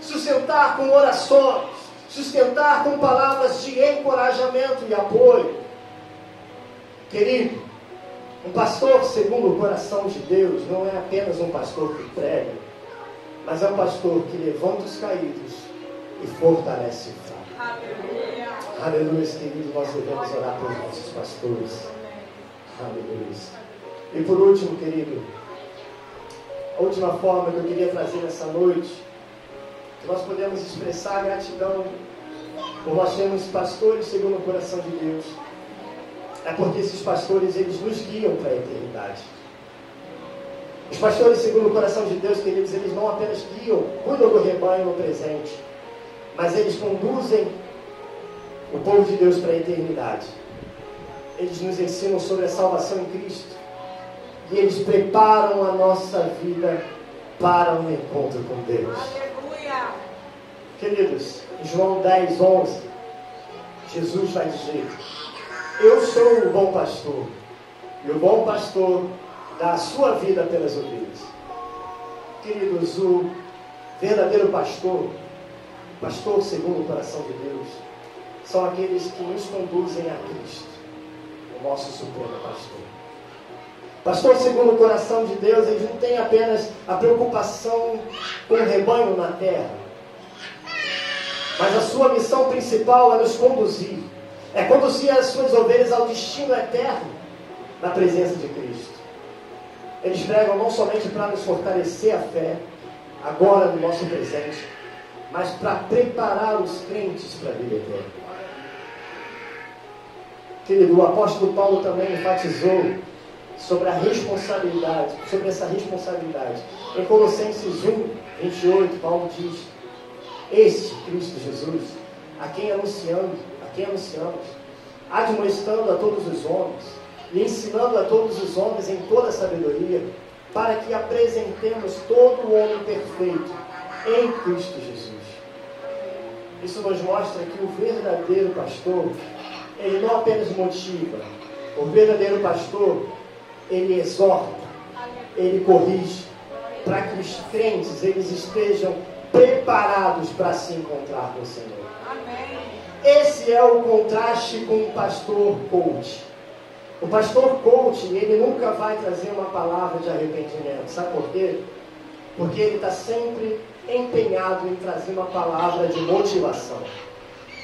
sustentar com orações, sustentar com palavras de encorajamento e apoio. Querido, um pastor segundo o coração de Deus não é apenas um pastor que prega, mas é um pastor que levanta os caídos e fortalece o fraco. Aleluia. Aleluia, queridos, nós devemos orar pelos nossos pastores. Aleluia. E por último, querido, a última forma que eu queria trazer nessa noite, que nós podemos expressar gratidão por nós termos pastores segundo o coração de Deus, é porque esses pastores, eles nos guiam para a eternidade. Os pastores segundo o coração de Deus, queridos, eles não apenas guiam, cuidam do rebanho no presente, mas eles conduzem o povo de Deus para a eternidade. Eles nos ensinam sobre a salvação em Cristo e eles preparam a nossa vida para um encontro com Deus. Aleluia. Queridos, em João 10:11, Jesus vai dizer: eu sou o bom pastor, e o bom pastor dá a sua vida pelas ovelhas. Queridos, o verdadeiro pastor, pastor segundo o coração de Deus, são aqueles que nos conduzem a Cristo, o nosso supremo pastor. Pastor segundo o coração de Deus, eles não têm apenas a preocupação com o rebanho na terra, mas a sua missão principal é nos conduzir, é conduzir as suas ovelhas ao destino eterno na presença de Cristo. Eles pregam não somente para nos fortalecer a fé, agora no nosso presente, mas para preparar os crentes para a vida eterna. Querido, o apóstolo Paulo também enfatizou sobre a responsabilidade, sobre essa responsabilidade. Em Colossenses 1, 28, Paulo diz: este Cristo Jesus, a quem anunciamos, admoestando a todos os homens e ensinando a todos os homens em toda sabedoria, para que apresentemos todo o homem perfeito em Cristo Jesus. Isso nos mostra que o verdadeiro pastor, ele não apenas motiva, o verdadeiro pastor, ele exorta, ele corrige, para que os crentes, eles estejam preparados para se encontrar com o Senhor. Amém. Esse é o contraste com o pastor coach. O pastor coach, ele nunca vai trazer uma palavra de arrependimento. Sabe por quê? Porque ele está sempre empenhado em trazer uma palavra de motivação.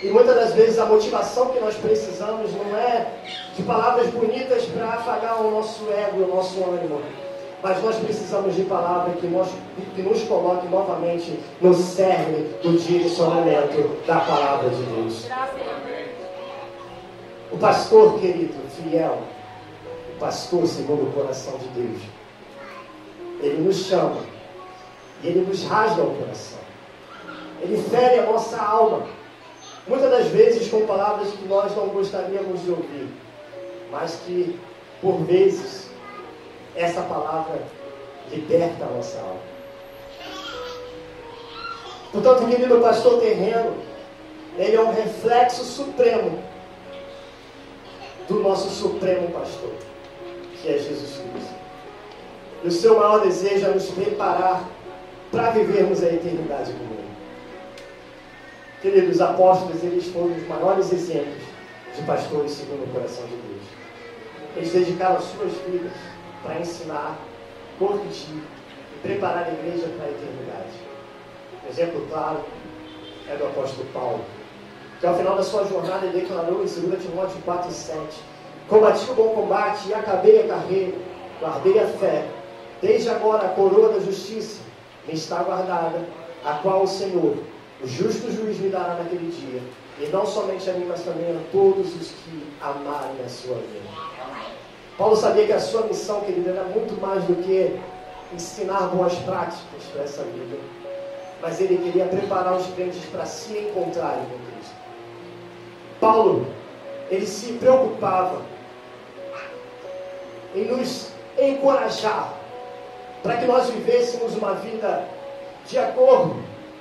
E muitas das vezes a motivação que nós precisamos não é de palavras bonitas para afagar o nosso ego, o nosso ânimo. Mas nós precisamos de palavras que nos coloquem novamente no cerne do direcionamento da palavra de Deus. O pastor, querido, fiel, o pastor segundo o coração de Deus, ele nos chama e ele nos rasga o coração. Ele fere a nossa alma, muitas das vezes com palavras que nós não gostaríamos de ouvir, mas que, por vezes, essa palavra liberta a nossa alma. Portanto, querido, o pastor terreno, ele é um reflexo supremo do nosso supremo pastor, que é Jesus Cristo. E o seu maior desejo é nos preparar para vivermos a eternidade com Ele. Queridos, os apóstolos, eles foram os maiores exemplos de pastores segundo o coração de Deus. Eles dedicaram as suas vidas para ensinar, corrigir e preparar a igreja para a eternidade. Um exemplo claro é do apóstolo Paulo, que ao final da sua jornada ele declarou em 2 Timóteo 4,7: combati o bom combate e acabei a carreira, guardei a fé. Desde agora a coroa da justiça me está guardada, a qual o Senhor, o justo juiz, me dará naquele dia, e não somente a mim, mas também a todos os que amarem a sua vida. Paulo sabia que a sua missão, querido, era muito mais do que ensinar boas práticas para essa vida, mas ele queria preparar os crentes para se encontrarem com Cristo. Paulo, ele se preocupava em nos encorajar para que nós vivêssemos uma vida de acordo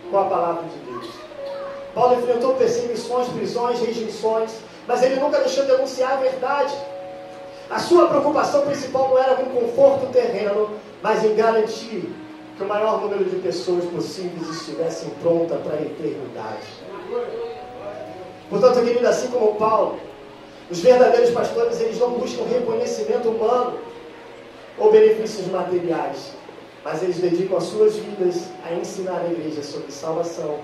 com a palavra de Deus. Paulo enfrentou perseguições, prisões, rejeições, mas ele nunca deixou de anunciar a verdade. A sua preocupação principal não era com conforto terreno, mas em garantir que o maior número de pessoas possíveis estivessem prontas para a eternidade. Portanto, querido, assim como Paulo, os verdadeiros pastores, eles não buscam reconhecimento humano ou benefícios materiais, mas eles dedicam as suas vidas a ensinar a igreja sobre salvação,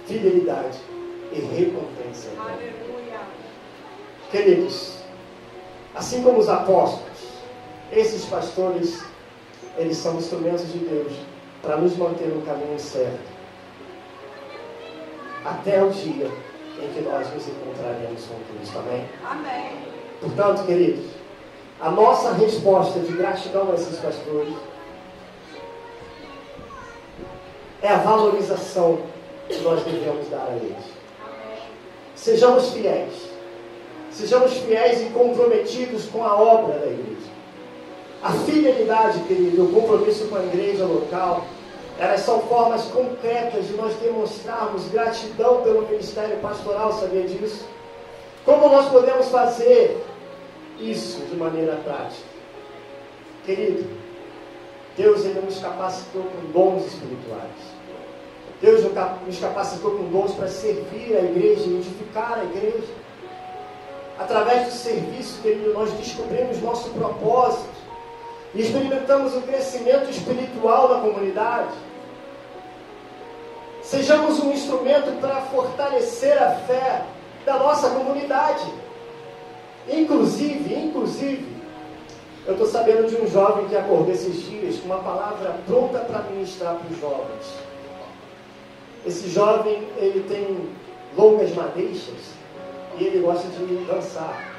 fidelidade e recompensa. Aleluia. Queridos, assim como os apóstolos, esses pastores, eles são instrumentos de Deus para nos manter no caminho certo, até o dia em que nós nos encontraremos com Cristo. Amém? Amém. Portanto, queridos, a nossa resposta de gratidão a esses pastores é a valorização que nós devemos dar a eles. Sejamos fiéis. Sejamos fiéis e comprometidos com a obra da igreja. A fidelidade, querido, o compromisso com a igreja local, elas são formas concretas de nós demonstrarmos gratidão pelo ministério pastoral, sabia disso? Como nós podemos fazer isso de maneira prática? Querido, Deus, Ele nos capacitou com dons espirituais. Deus nos capacitou com dons para servir a igreja e edificar a igreja. Através do serviço, querido, nós descobrimos nosso propósito e experimentamos o crescimento espiritual da comunidade. Sejamos um instrumento para fortalecer a fé da nossa comunidade. Inclusive, eu estou sabendo de um jovem que acordou esses dias com uma palavra pronta para ministrar para os jovens. Esse jovem, ele tem longas madeixas e ele gosta de dançar.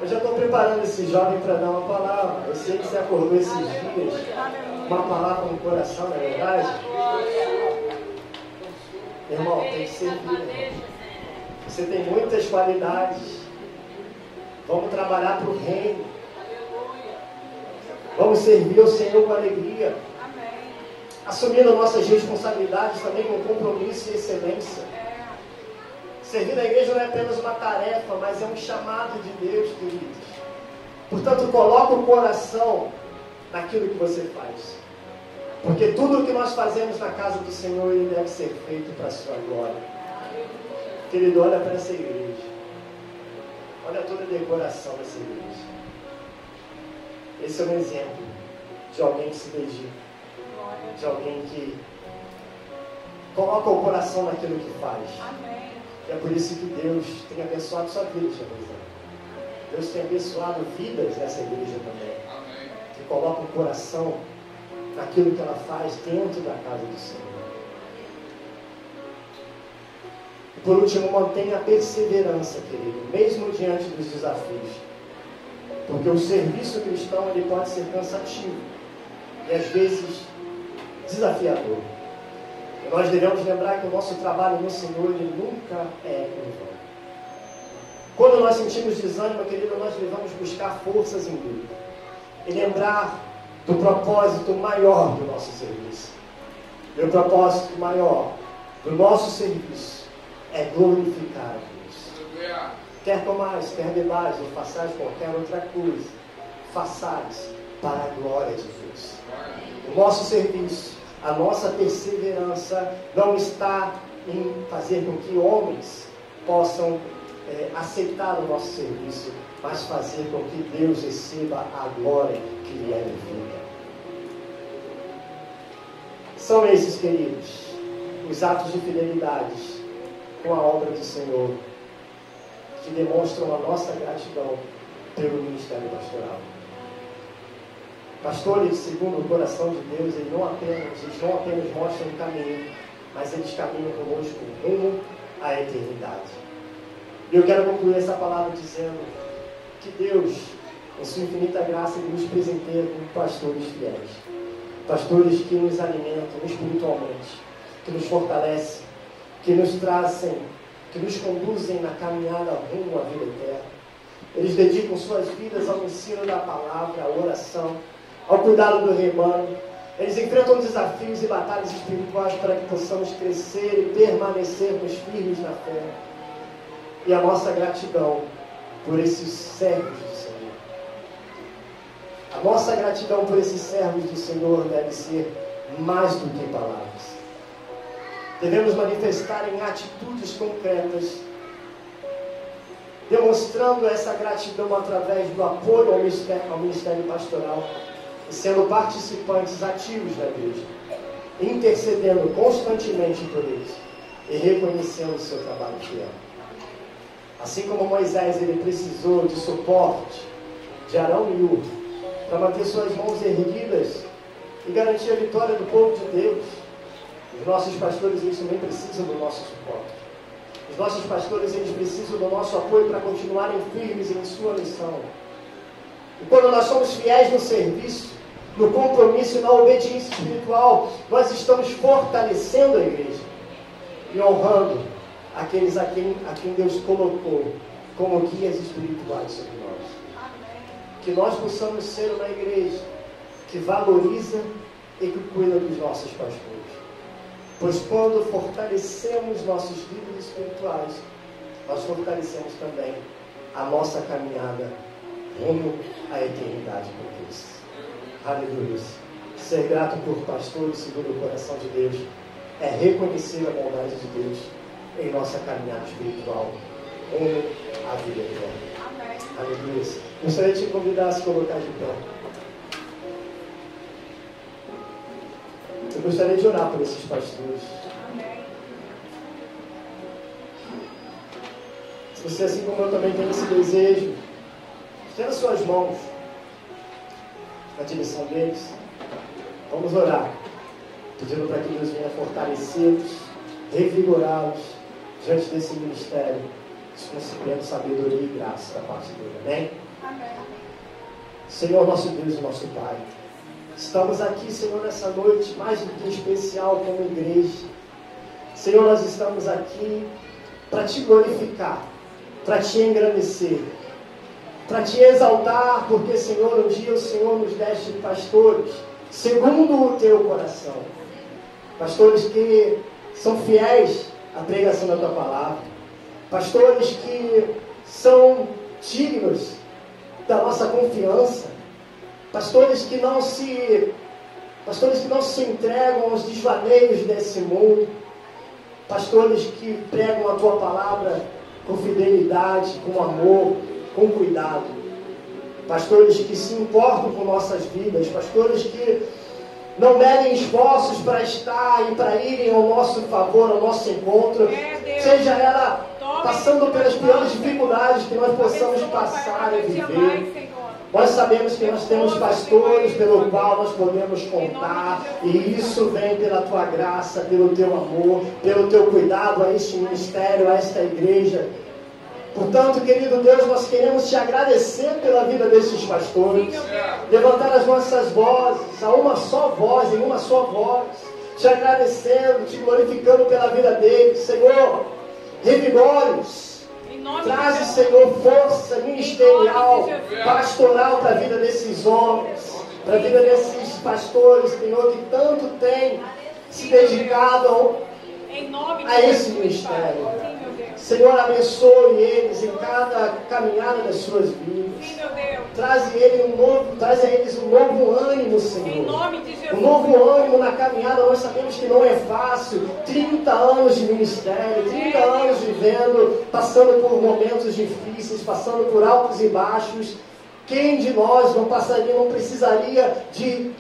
Eu já estou preparando esse jovem para dar uma palavra. Eu sei que você acordou esses dias, uma palavra no coração, não é verdade? Irmão, tem que servir. Você tem muitas qualidades. Vamos trabalhar para o reino. Vamos servir ao Senhor com alegria. Assumindo nossas responsabilidades também com compromisso e excelência. Servir na igreja não é apenas uma tarefa, mas é um chamado de Deus, queridos. Portanto, coloque o coração naquilo que você faz. Porque tudo o que nós fazemos na casa do Senhor, ele deve ser feito para a sua glória. Querido, olha para essa igreja. Olha toda a decoração dessa igreja. Esse é um exemplo de alguém que se dedica. De alguém que coloca o coração naquilo que faz. E é por isso que Deus tem abençoado sua vida, Jerusalém. Deus tem abençoado vidas nessa igreja também. Que coloca o coração naquilo que ela faz dentro da casa do Senhor. E por último, mantenha a perseverança, querido, mesmo diante dos desafios. Porque o serviço cristão ele pode ser cansativo e às vezes desafiador. E nós devemos lembrar que o nosso trabalho no Senhor ele nunca é em vão. Quando nós sentimos desânimo, querido, nós devemos buscar forças em Deus e lembrar do propósito maior do nosso serviço. E o propósito maior do nosso serviço é glorificar a Deus. Quer comais, quer bebais, ou façais qualquer outra coisa, façais para a glória de Deus. O nosso serviço, a nossa perseverança não está em fazer com que homens possam aceitar o nosso serviço, mas fazer com que Deus receba a glória que lhe é devida. São esses, queridos, os atos de fidelidade com a obra do Senhor, que demonstram a nossa gratidão pelo ministério pastoral. Pastores, segundo o coração de Deus, eles não apenas mostram o caminho, mas eles caminham conosco rumo à eternidade. E eu quero concluir essa palavra dizendo que Deus, em sua infinita graça, Ele nos presenteia com pastores fiéis. Pastores que nos alimentam espiritualmente, que nos fortalecem, que nos trazem, que nos conduzem na caminhada rumo à vida eterna. Eles dedicam suas vidas ao ensino da palavra, à oração, ao cuidado do rebanho. Eles enfrentam desafios e batalhas espirituais para que possamos crescer e permanecermos firmes na fé. E a nossa gratidão por esses servos do Senhor. A nossa gratidão por esses servos do Senhor deve ser mais do que palavras. Devemos manifestar em atitudes concretas, demonstrando essa gratidão através do apoio ao ministério pastoral e sendo participantes ativos da igreja, intercedendo constantemente por eles e reconhecendo o seu trabalho fiel. Assim como Moisés ele precisou de suporte de Arão e Hur para manter suas mãos erguidas e garantir a vitória do povo de Deus, os nossos pastores eles também precisam do nosso suporte. Os nossos pastores eles precisam do nosso apoio para continuarem firmes em sua missão. E quando nós somos fiéis no serviço, no compromisso e na obediência espiritual, nós estamos fortalecendo a igreja e honrando aqueles a quem Deus colocou como guias espirituais sobre nós. Que nós possamos ser uma igreja que valoriza e que cuida dos nossos pastores. Pois quando fortalecemos nossos líderes espirituais, nós fortalecemos também a nossa caminhada rumo à eternidade com Cristo. Aleluia. Ser grato por pastores segundo o coração de Deus é reconhecer a bondade de Deus em nossa caminhada espiritual rumo à vida eterna. Aleluia. Gostaria de te convidar a se colocar de pé. Eu gostaria de orar por esses pastores. Se você, assim como eu, também tem esse desejo, estenda suas mãos na direção deles. Vamos orar, pedindo para que Deus venha fortalecê-los, revigorá-los diante desse ministério, concedendo sabedoria e graça da parte dele. Amém? Amém. Senhor, nosso Deus e nosso Pai, estamos aqui, Senhor, nessa noite mais do que especial como igreja. Senhor, nós estamos aqui para Te glorificar, para Te engrandecer, para Te exaltar, porque, Senhor, um dia o Senhor nos deste pastores segundo o Teu coração. Pastores que são fiéis à pregação da Tua palavra. Pastores que são dignos da nossa confiança. Pastores que não se entregam aos desvaneios desse mundo. Pastores que pregam a Tua palavra com fidelidade, com amor, com cuidado. Pastores que se importam com nossas vidas. Pastores que não medem esforços para estar e para irem ao nosso favor, ao nosso encontro. Seja ela passando pelas piores dificuldades que nós possamos passar e viver. Nós sabemos que nós temos pastores pelo qual nós podemos contar, e isso vem pela Tua graça, pelo Teu amor, pelo Teu cuidado a este ministério, a esta igreja. Portanto, querido Deus, nós queremos Te agradecer pela vida desses pastores, levantar as nossas vozes a uma só voz, em uma só voz, Te agradecendo, Te glorificando pela vida deles. Senhor, revigore-os. Traze, Senhor, força ministerial, pastoral para a vida desses homens, para a vida desses pastores, Senhor, que tanto têm se dedicado a esse ministério. Senhor, abençoe eles em cada caminhada das suas vidas. Traz a eles um novo ânimo, Senhor. Um novo ânimo na caminhada. Nós sabemos que não é fácil. 30 anos de ministério, 30 anos vivendo, passando por momentos difíceis, passando por altos e baixos. Quem de nós não precisaria de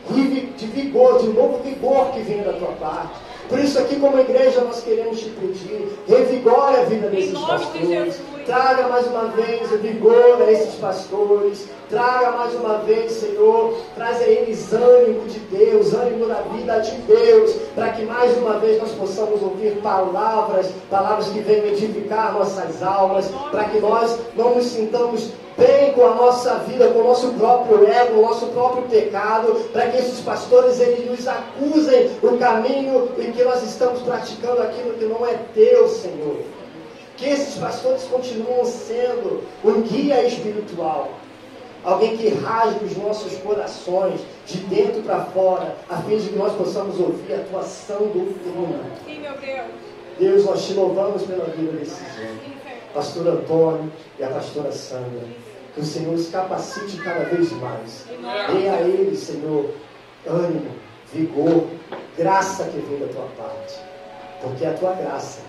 vigor, de novo vigor que vem da Tua parte? Por isso aqui como igreja nós queremos Te pedir, revigore a vida desses pastores, traga mais uma vez o vigor a esses pastores, traga mais uma vez, Senhor, traz a eles ânimo de Deus, ânimo da vida de Deus, para que mais uma vez nós possamos ouvir palavras que venham edificar nossas almas, para que nós não nos sintamos bem com a nossa vida, com o nosso próprio ego, o nosso próprio pecado, para que esses pastores eles nos acusem o caminho em que nós estamos praticando aquilo que não é Teu, Senhor. Que esses pastores continuem sendo um guia espiritual, alguém que rasgue os nossos corações de dentro para fora, a fim de que nós possamos ouvir a Tua ação doutrina. Sim, meu Deus. Deus, nós Te louvamos pela vida desses homens, pastor Antônio e a pastora Sandra. Que o Senhor os capacite cada vez mais. Dê a eles, Senhor, ânimo, vigor, graça que vem da Tua parte. Porque a Tua graça,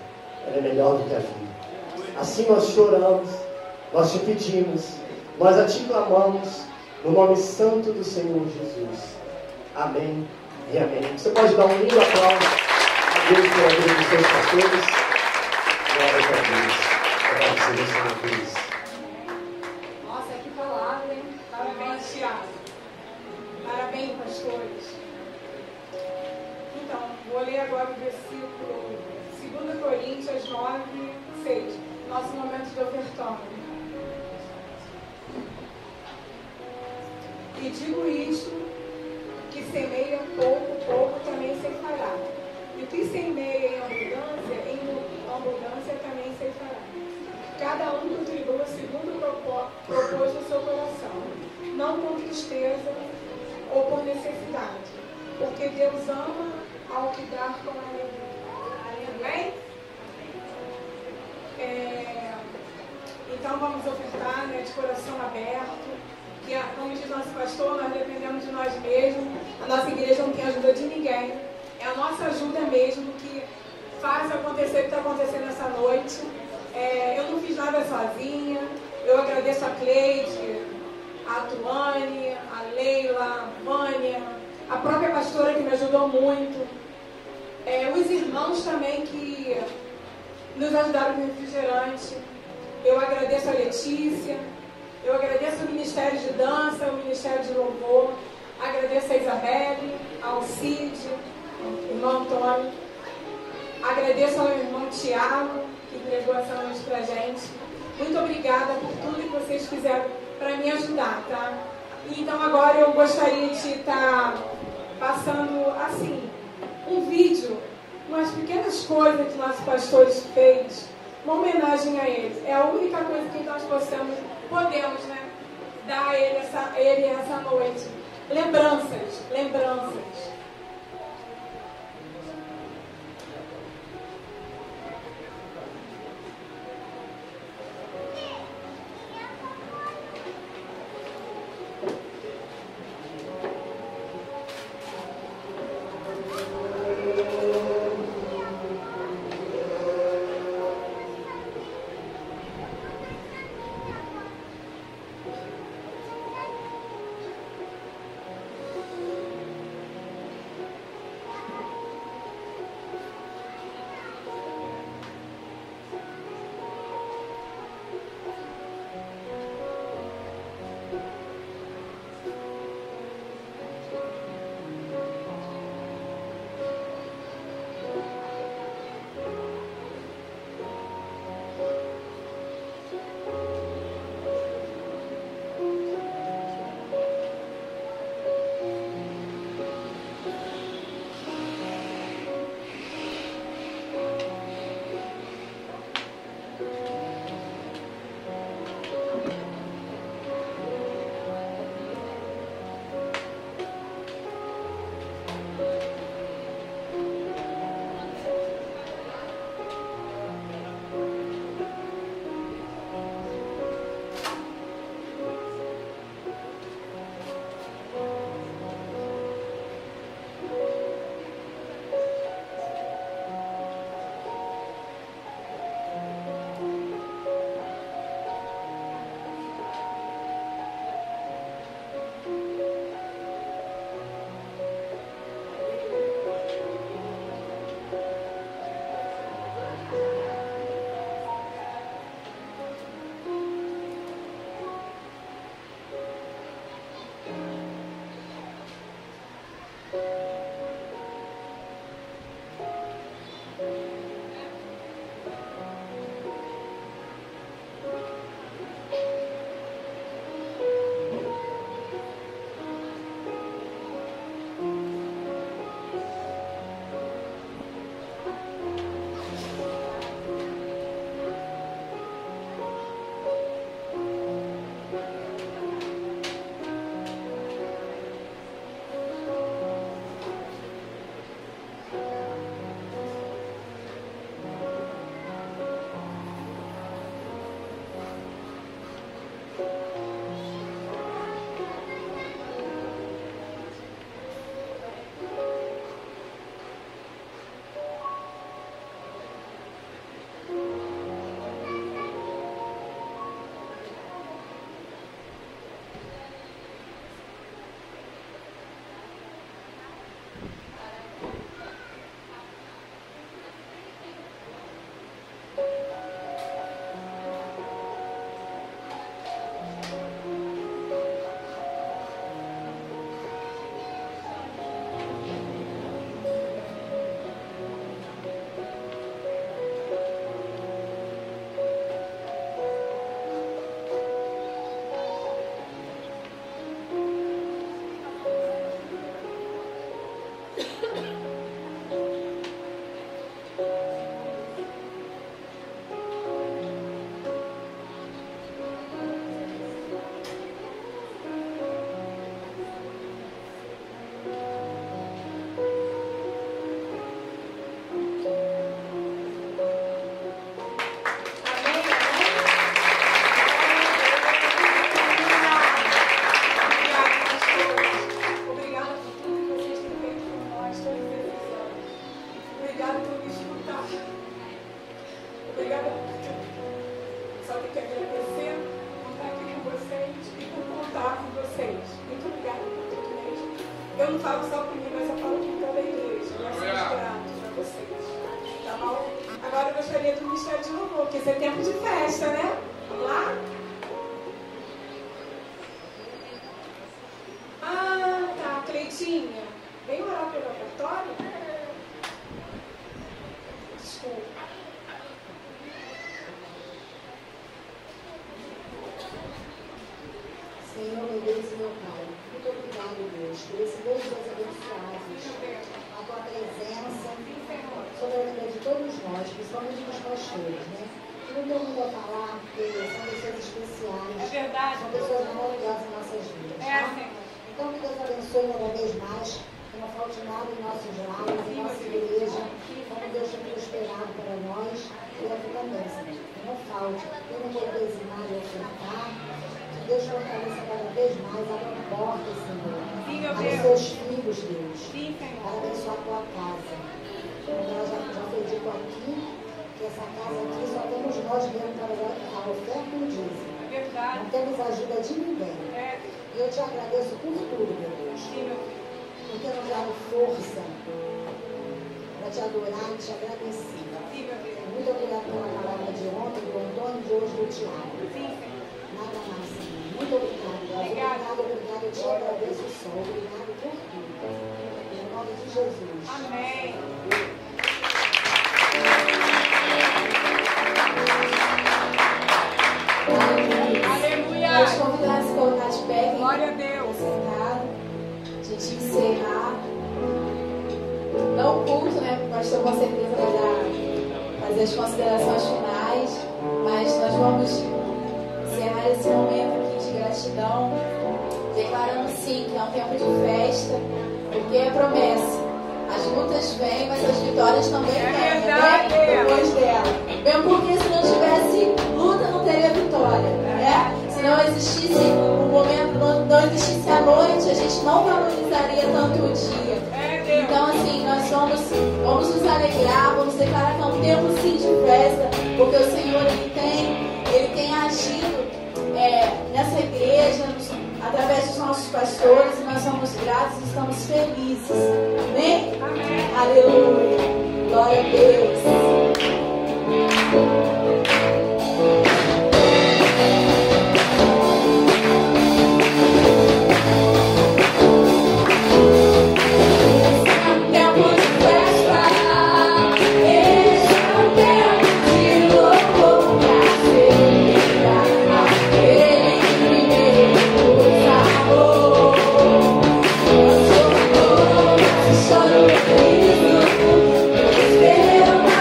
ela é melhor do que a vida. Assim nós choramos, nós Te pedimos, nós a Te clamamos, no nome santo do Senhor Jesus. Amém e amém. Você pode dar um lindo aplauso a Deus pela vida dos seus pastores. Glória a Deus. Glória a Deus, Senhor Deus. Nossa, que palavra, hein? Parabéns, Thiago. Parabéns, pastores. Então, vou ler agora o versículo 2 Coríntios 9, 6. Nosso momento de ofertômetro. E digo isto, que semeia pouco também ceifará. E o que semeia em abundância também ceifará. Cada um contribua segundo propôs no seu coração, não com tristeza ou por necessidade, porque Deus ama ao que dá com alegria. Amém? Então vamos ofertar, né, de coração aberto, que como diz nosso pastor, nós dependemos de nós mesmos, a nossa igreja não tem ajuda de ninguém, é a nossa ajuda mesmo que faz acontecer o que está acontecendo essa noite. Eu não fiz nada sozinha, eu agradeço a Cleide, a Tuane, a Leila, a Vânia, a própria pastora que me ajudou muito, os irmãos também que nos ajudaram com o refrigerante. Eu agradeço a Letícia, eu agradeço o Ministério de Dança, o Ministério de Louvor, agradeço a Isabelle, ao Cid, ao irmão Antônio, agradeço ao irmão Tiago, que entregou essa noite pra gente. Muito obrigada por tudo que vocês fizeram para me ajudar, tá? Então agora eu gostaria de estar passando assim um vídeo, umas pequenas coisas que nossos pastores fez, uma homenagem a eles. É a única coisa que nós podemos, né, dar a ele essa noite. Lembranças. Eu não falo só por mim, mas eu falo por toda a igreja. Nós somos gratos a vocês. Tá bom? Agora eu gostaria do Ministério de Louvor, porque isso é tempo de festa, né? Vamos lá? Ah, tá. Cleitinha, vem orar pelo ofertório? Desculpa. todos nós, principalmente os pastores, né? Não tem muito a falar, porque são pessoas especiais. É verdade. São pessoas maravilhosas em nossas vidas. Tá? Então, que Deus abençoe cada vez mais, que não falte nada em nossos lares, em nossa igreja, como Deus tem prosperado para nós e aqui também, Senhor. Que não falte, que não vou designar e ofertar. Que Deus fortaleça cada vez mais, abra portas, Senhor. Para os seus filhos, Deus. Para abençoar a tua casa. Como já foi dito aqui, que essa casa aqui só temos nós mesmo para a oferta e o dízimo. Não temos ajuda de ninguém. E eu te agradeço por tudo, meu Deus. Por ter nos dado força para te adorar e te agradecer. Muito obrigada pela palavra de ontem, do Antônio, de hoje do Tiago. Nada mais, Senhor. Muito obrigada. Obrigado. Eu te agradeço só. Obrigado por tudo. Em nome de Jesus. Amém. Aleluia. Vou te convidar a se colocar de pé. Glória a Deus. A gente encerrar. Não o culto, né? O pastor com certeza vai fazer as considerações finais. Mas nós vamos encerrar esse momento aqui de gratidão, declarando sim que é um tempo de festa, porque é promessa. As lutas vêm, mas as vitórias também vêm, né? Depois dela. Mesmo porque se não tivesse luta, não teria vitória, né? Se não existisse um momento, não existisse a noite, a gente não valorizaria tanto o dia. Então, assim, nós vamos nos alegrar, vamos declarar que é um tempo sim de festa, porque o Senhor, Ele tem agido nessa igreja, através dos nossos pastores, e nós somos gratos e estamos felizes. Amém? Amém. Aleluia. Glória a Deus. Espero na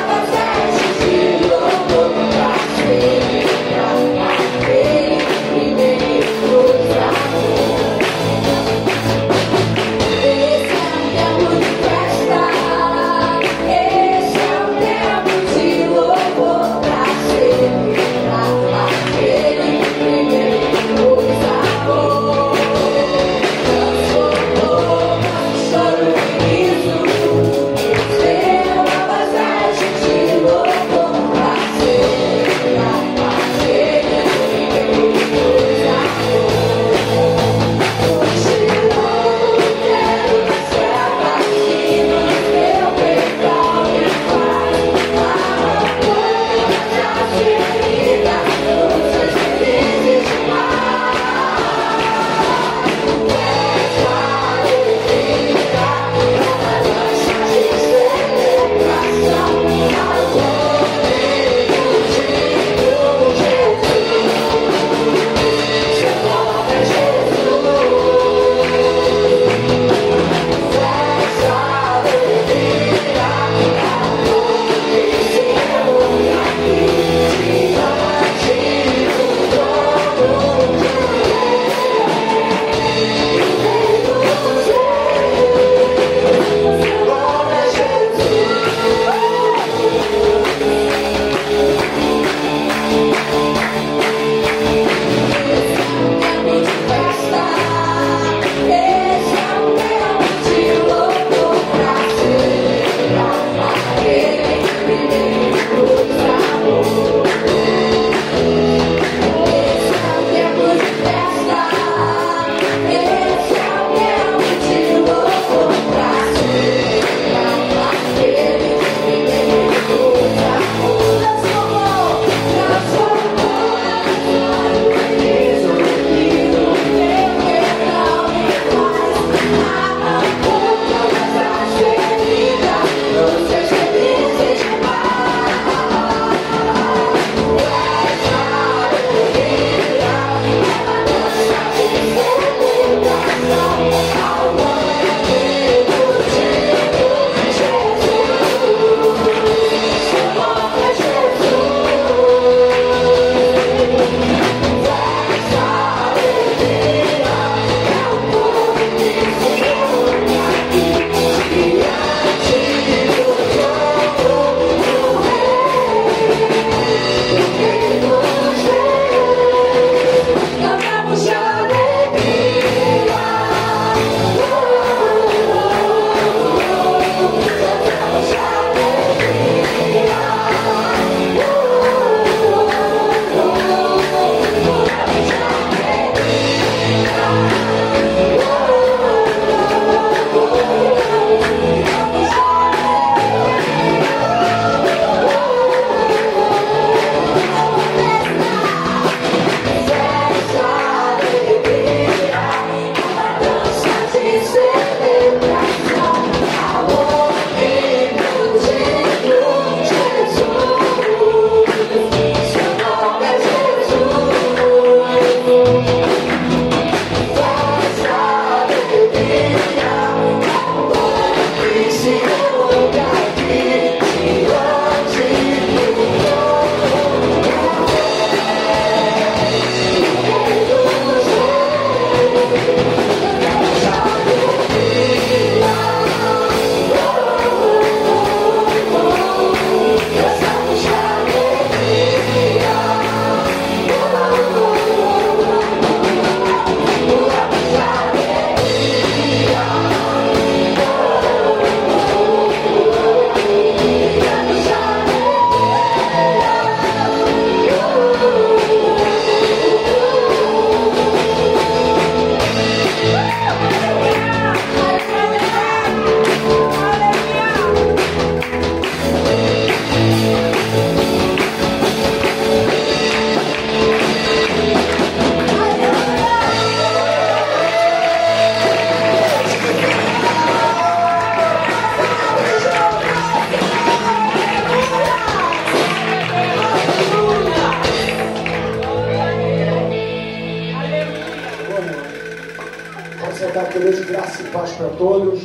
Deus, graça e paz para todos.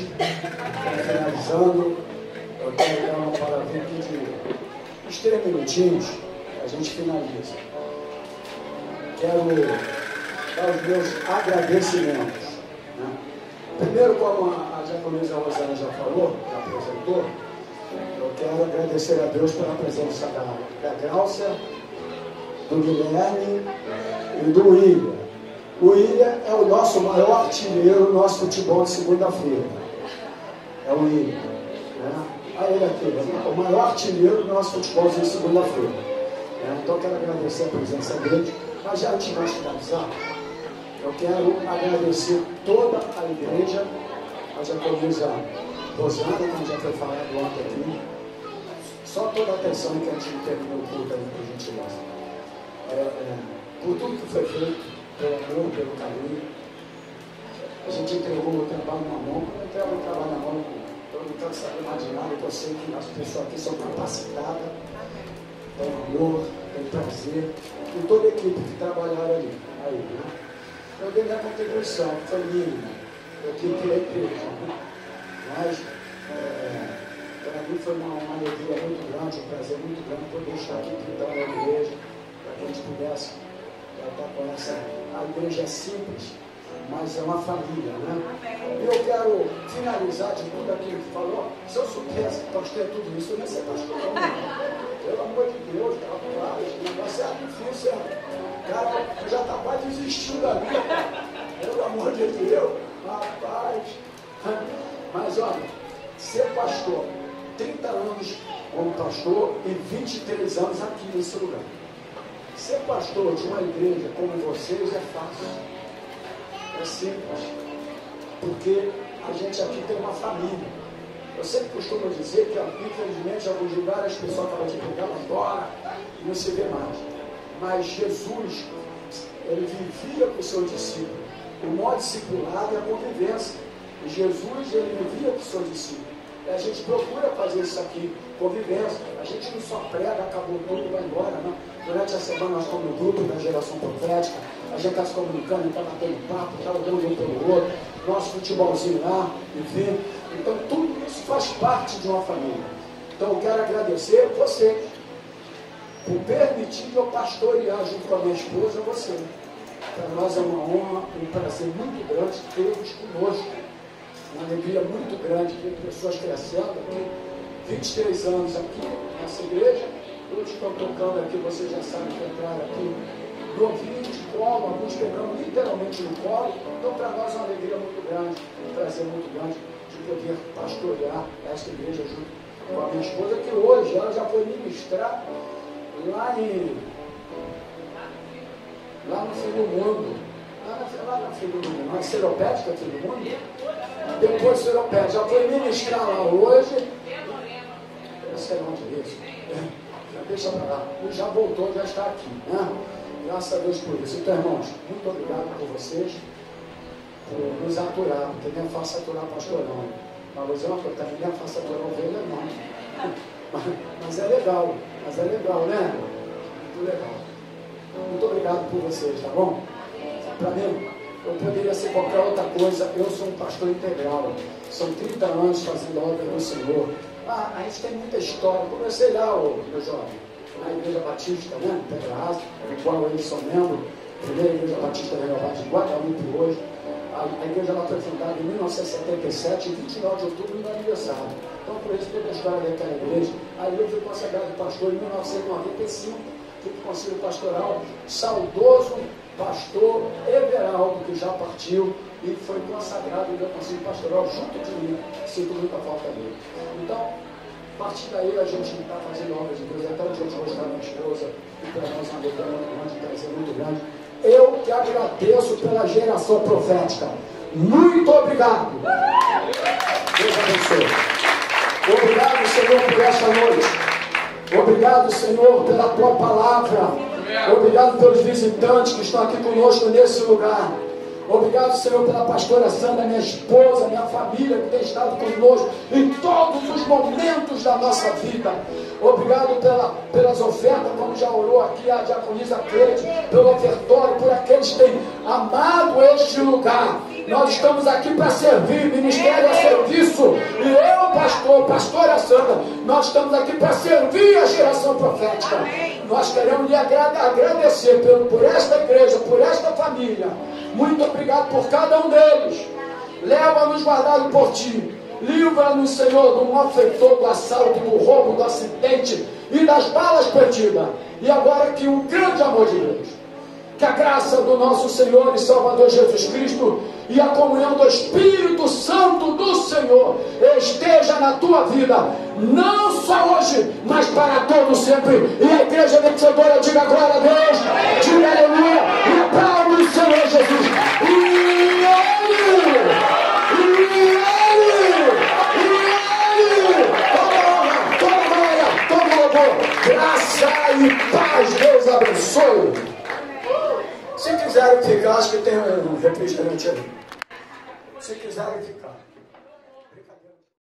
Finalizando, eu quero dar uma palavrinha aqui de uns 3 minutinhos, a gente finaliza. Quero dar os meus agradecimentos. Né? Primeiro, como a diaconisa Rosana já falou, já apresentou, eu quero agradecer a Deus pela presença da Gláucia, do Guilherme e do William. O William é o nosso maior artilheiro no nosso futebol de segunda-feira. É o William. Né? Olha ele aqui, o maior artilheiro do nosso futebol de segunda-feira. Então eu quero agradecer a presença dele. Mas já antes de nós finalizar, eu quero agradecer toda a igreja, a diaconisa Rosana, como já foi falado ontem aqui. Só toda a atenção que a gente terminou o culto ali, por gentileza. Por tudo que foi feito, pelo amor, pelo carinho. A gente entregou o trabalho na mão. Quando eu entrego o trabalho na mão, eu não quero saber mais de nada, eu sei que as pessoas aqui são capacitadas, têm amor, têm prazer, e toda a equipe que trabalharam ali. Aí, né? Eu dei minha contribuição, foi mínima, eu queria a igreja, né? Mas, para mim foi uma alegria muito grande, um prazer muito grande poder estar aqui pintando a igreja, para que a gente pudesse estar com essa. A igreja é simples, mas é uma família, né? E eu quero finalizar de tudo aquilo que falou. Se eu soubesse que pastor é tudo isso, eu não ia ser pastor, não. Pelo amor de Deus, rapaz, o negócio é difícil, cara, já está quase desistindo da vida, pelo amor de Deus, rapaz. Mas olha, ser pastor, 30 anos como pastor e 23 anos aqui nesse lugar. Ser pastor de uma igreja como vocês é fácil, é simples, porque a gente aqui tem uma família. Eu sempre costumo dizer que, infelizmente, em alguns lugares as pessoas acabam de pegar lá embora e não se vê mais. Mas Jesus, ele vivia com os seus discípulos. O modo discipulado é a convivência. E Jesus, ele vivia com os seus discípulos. E a gente procura fazer isso aqui, convivência. A gente não só prega, acabou tudo, vai embora, não. Durante a semana nós estamos no grupo da geração profética, a gente está se comunicando, está batendo papo, está olhando um pelo outro, nosso futebolzinho lá, enfim. Então tudo isso faz parte de uma família. Então eu quero agradecer você por permitir que eu pastorear junto com a minha esposa você. Para nós é uma honra, um prazer muito grande ter-vos conosco. Uma alegria muito grande ver pessoas crescendo aqui, 23 anos aqui nessa igreja. Todos estão tocando aqui, vocês já sabem que entraram aqui novinho de colo, alguns pegando literalmente no colo. Então para nós é uma alegria muito grande, um prazer muito grande de poder pastorear esta igreja junto com a minha esposa, que hoje ela já foi ministrar lá no fim do mundo. Lá no fim do mundo, na Seropédica, fim do mundo. Depois Seropédica, já foi ministrar lá hoje. Eu sei onde é isso. Já deixa para lá. E já voltou, já está aqui, né? Graças a Deus por isso. Então, irmãos, muito obrigado por vocês, por nos aturar, porque nem é fácil aturar pastor não. Mas vou dizer uma coisa, também não é fácil aturar ovelha não. Mas é legal, né? Muito legal. Muito obrigado por vocês, tá bom? Para mim, eu poderia ser qualquer outra coisa. Eu sou um pastor integral. São 30 anos fazendo a obra do Senhor. A gente tem muita história. Comecei lá, meu jovem, na Igreja Batista, né? Pedra Asa, do qual eu sou membro. Primeira Igreja Batista renovada de Guadalupe hoje. A igreja ela foi fundada em 1977, 29 de outubro, no meu aniversário. Então, por isso, toda a história daquela igreja. Aí eu fui consagrado pastor em 1995, fui para o Conselho Pastoral, saudoso pastor Everaldo, que já partiu e foi consagrado no Conselho Pastoral junto de mim. Sinto muita falta dele. Então, a partir daí a gente está fazendo obras de Deus, até o dia de hoje da minha esposa, e para nós uma alegria muito grande, um prazer muito grande. Eu que agradeço pela geração profética. Muito obrigado. Deus abençoe. Obrigado, Senhor, por esta noite. Obrigado, Senhor, pela tua palavra. Obrigado pelos visitantes que estão aqui conosco nesse lugar. Obrigado, Senhor, pela pastora Sandra, minha esposa, minha família que tem estado conosco em todos os momentos da nossa vida. Obrigado pelas ofertas, como já orou aqui a diaconisa Cleide, pelo ofertório, por aqueles que têm amado este lugar. Nós estamos aqui para servir, ministério é serviço. E eu, pastor é Sandra, nós estamos aqui para servir a geração profética. Nós queremos lhe agradecer por esta igreja, por esta família. Muito obrigado por cada um deles. Leva-nos guardado por ti. Livra-nos, Senhor, do malfeitor, do assalto, do roubo, do acidente e das balas perdidas. E agora que o grande amor de Deus, que a graça do nosso Senhor e Salvador Jesus Cristo e a comunhão do Espírito Santo do Senhor esteja na tua vida, não só hoje, mas para todo sempre. E a igreja vencedora diga glória a Deus, diga aleluia, e aplaude o Senhor Jesus. Graça e paz, Deus abençoe. Se quiserem ficar, acho que tem um refrigerante ali. Se quiserem ficar.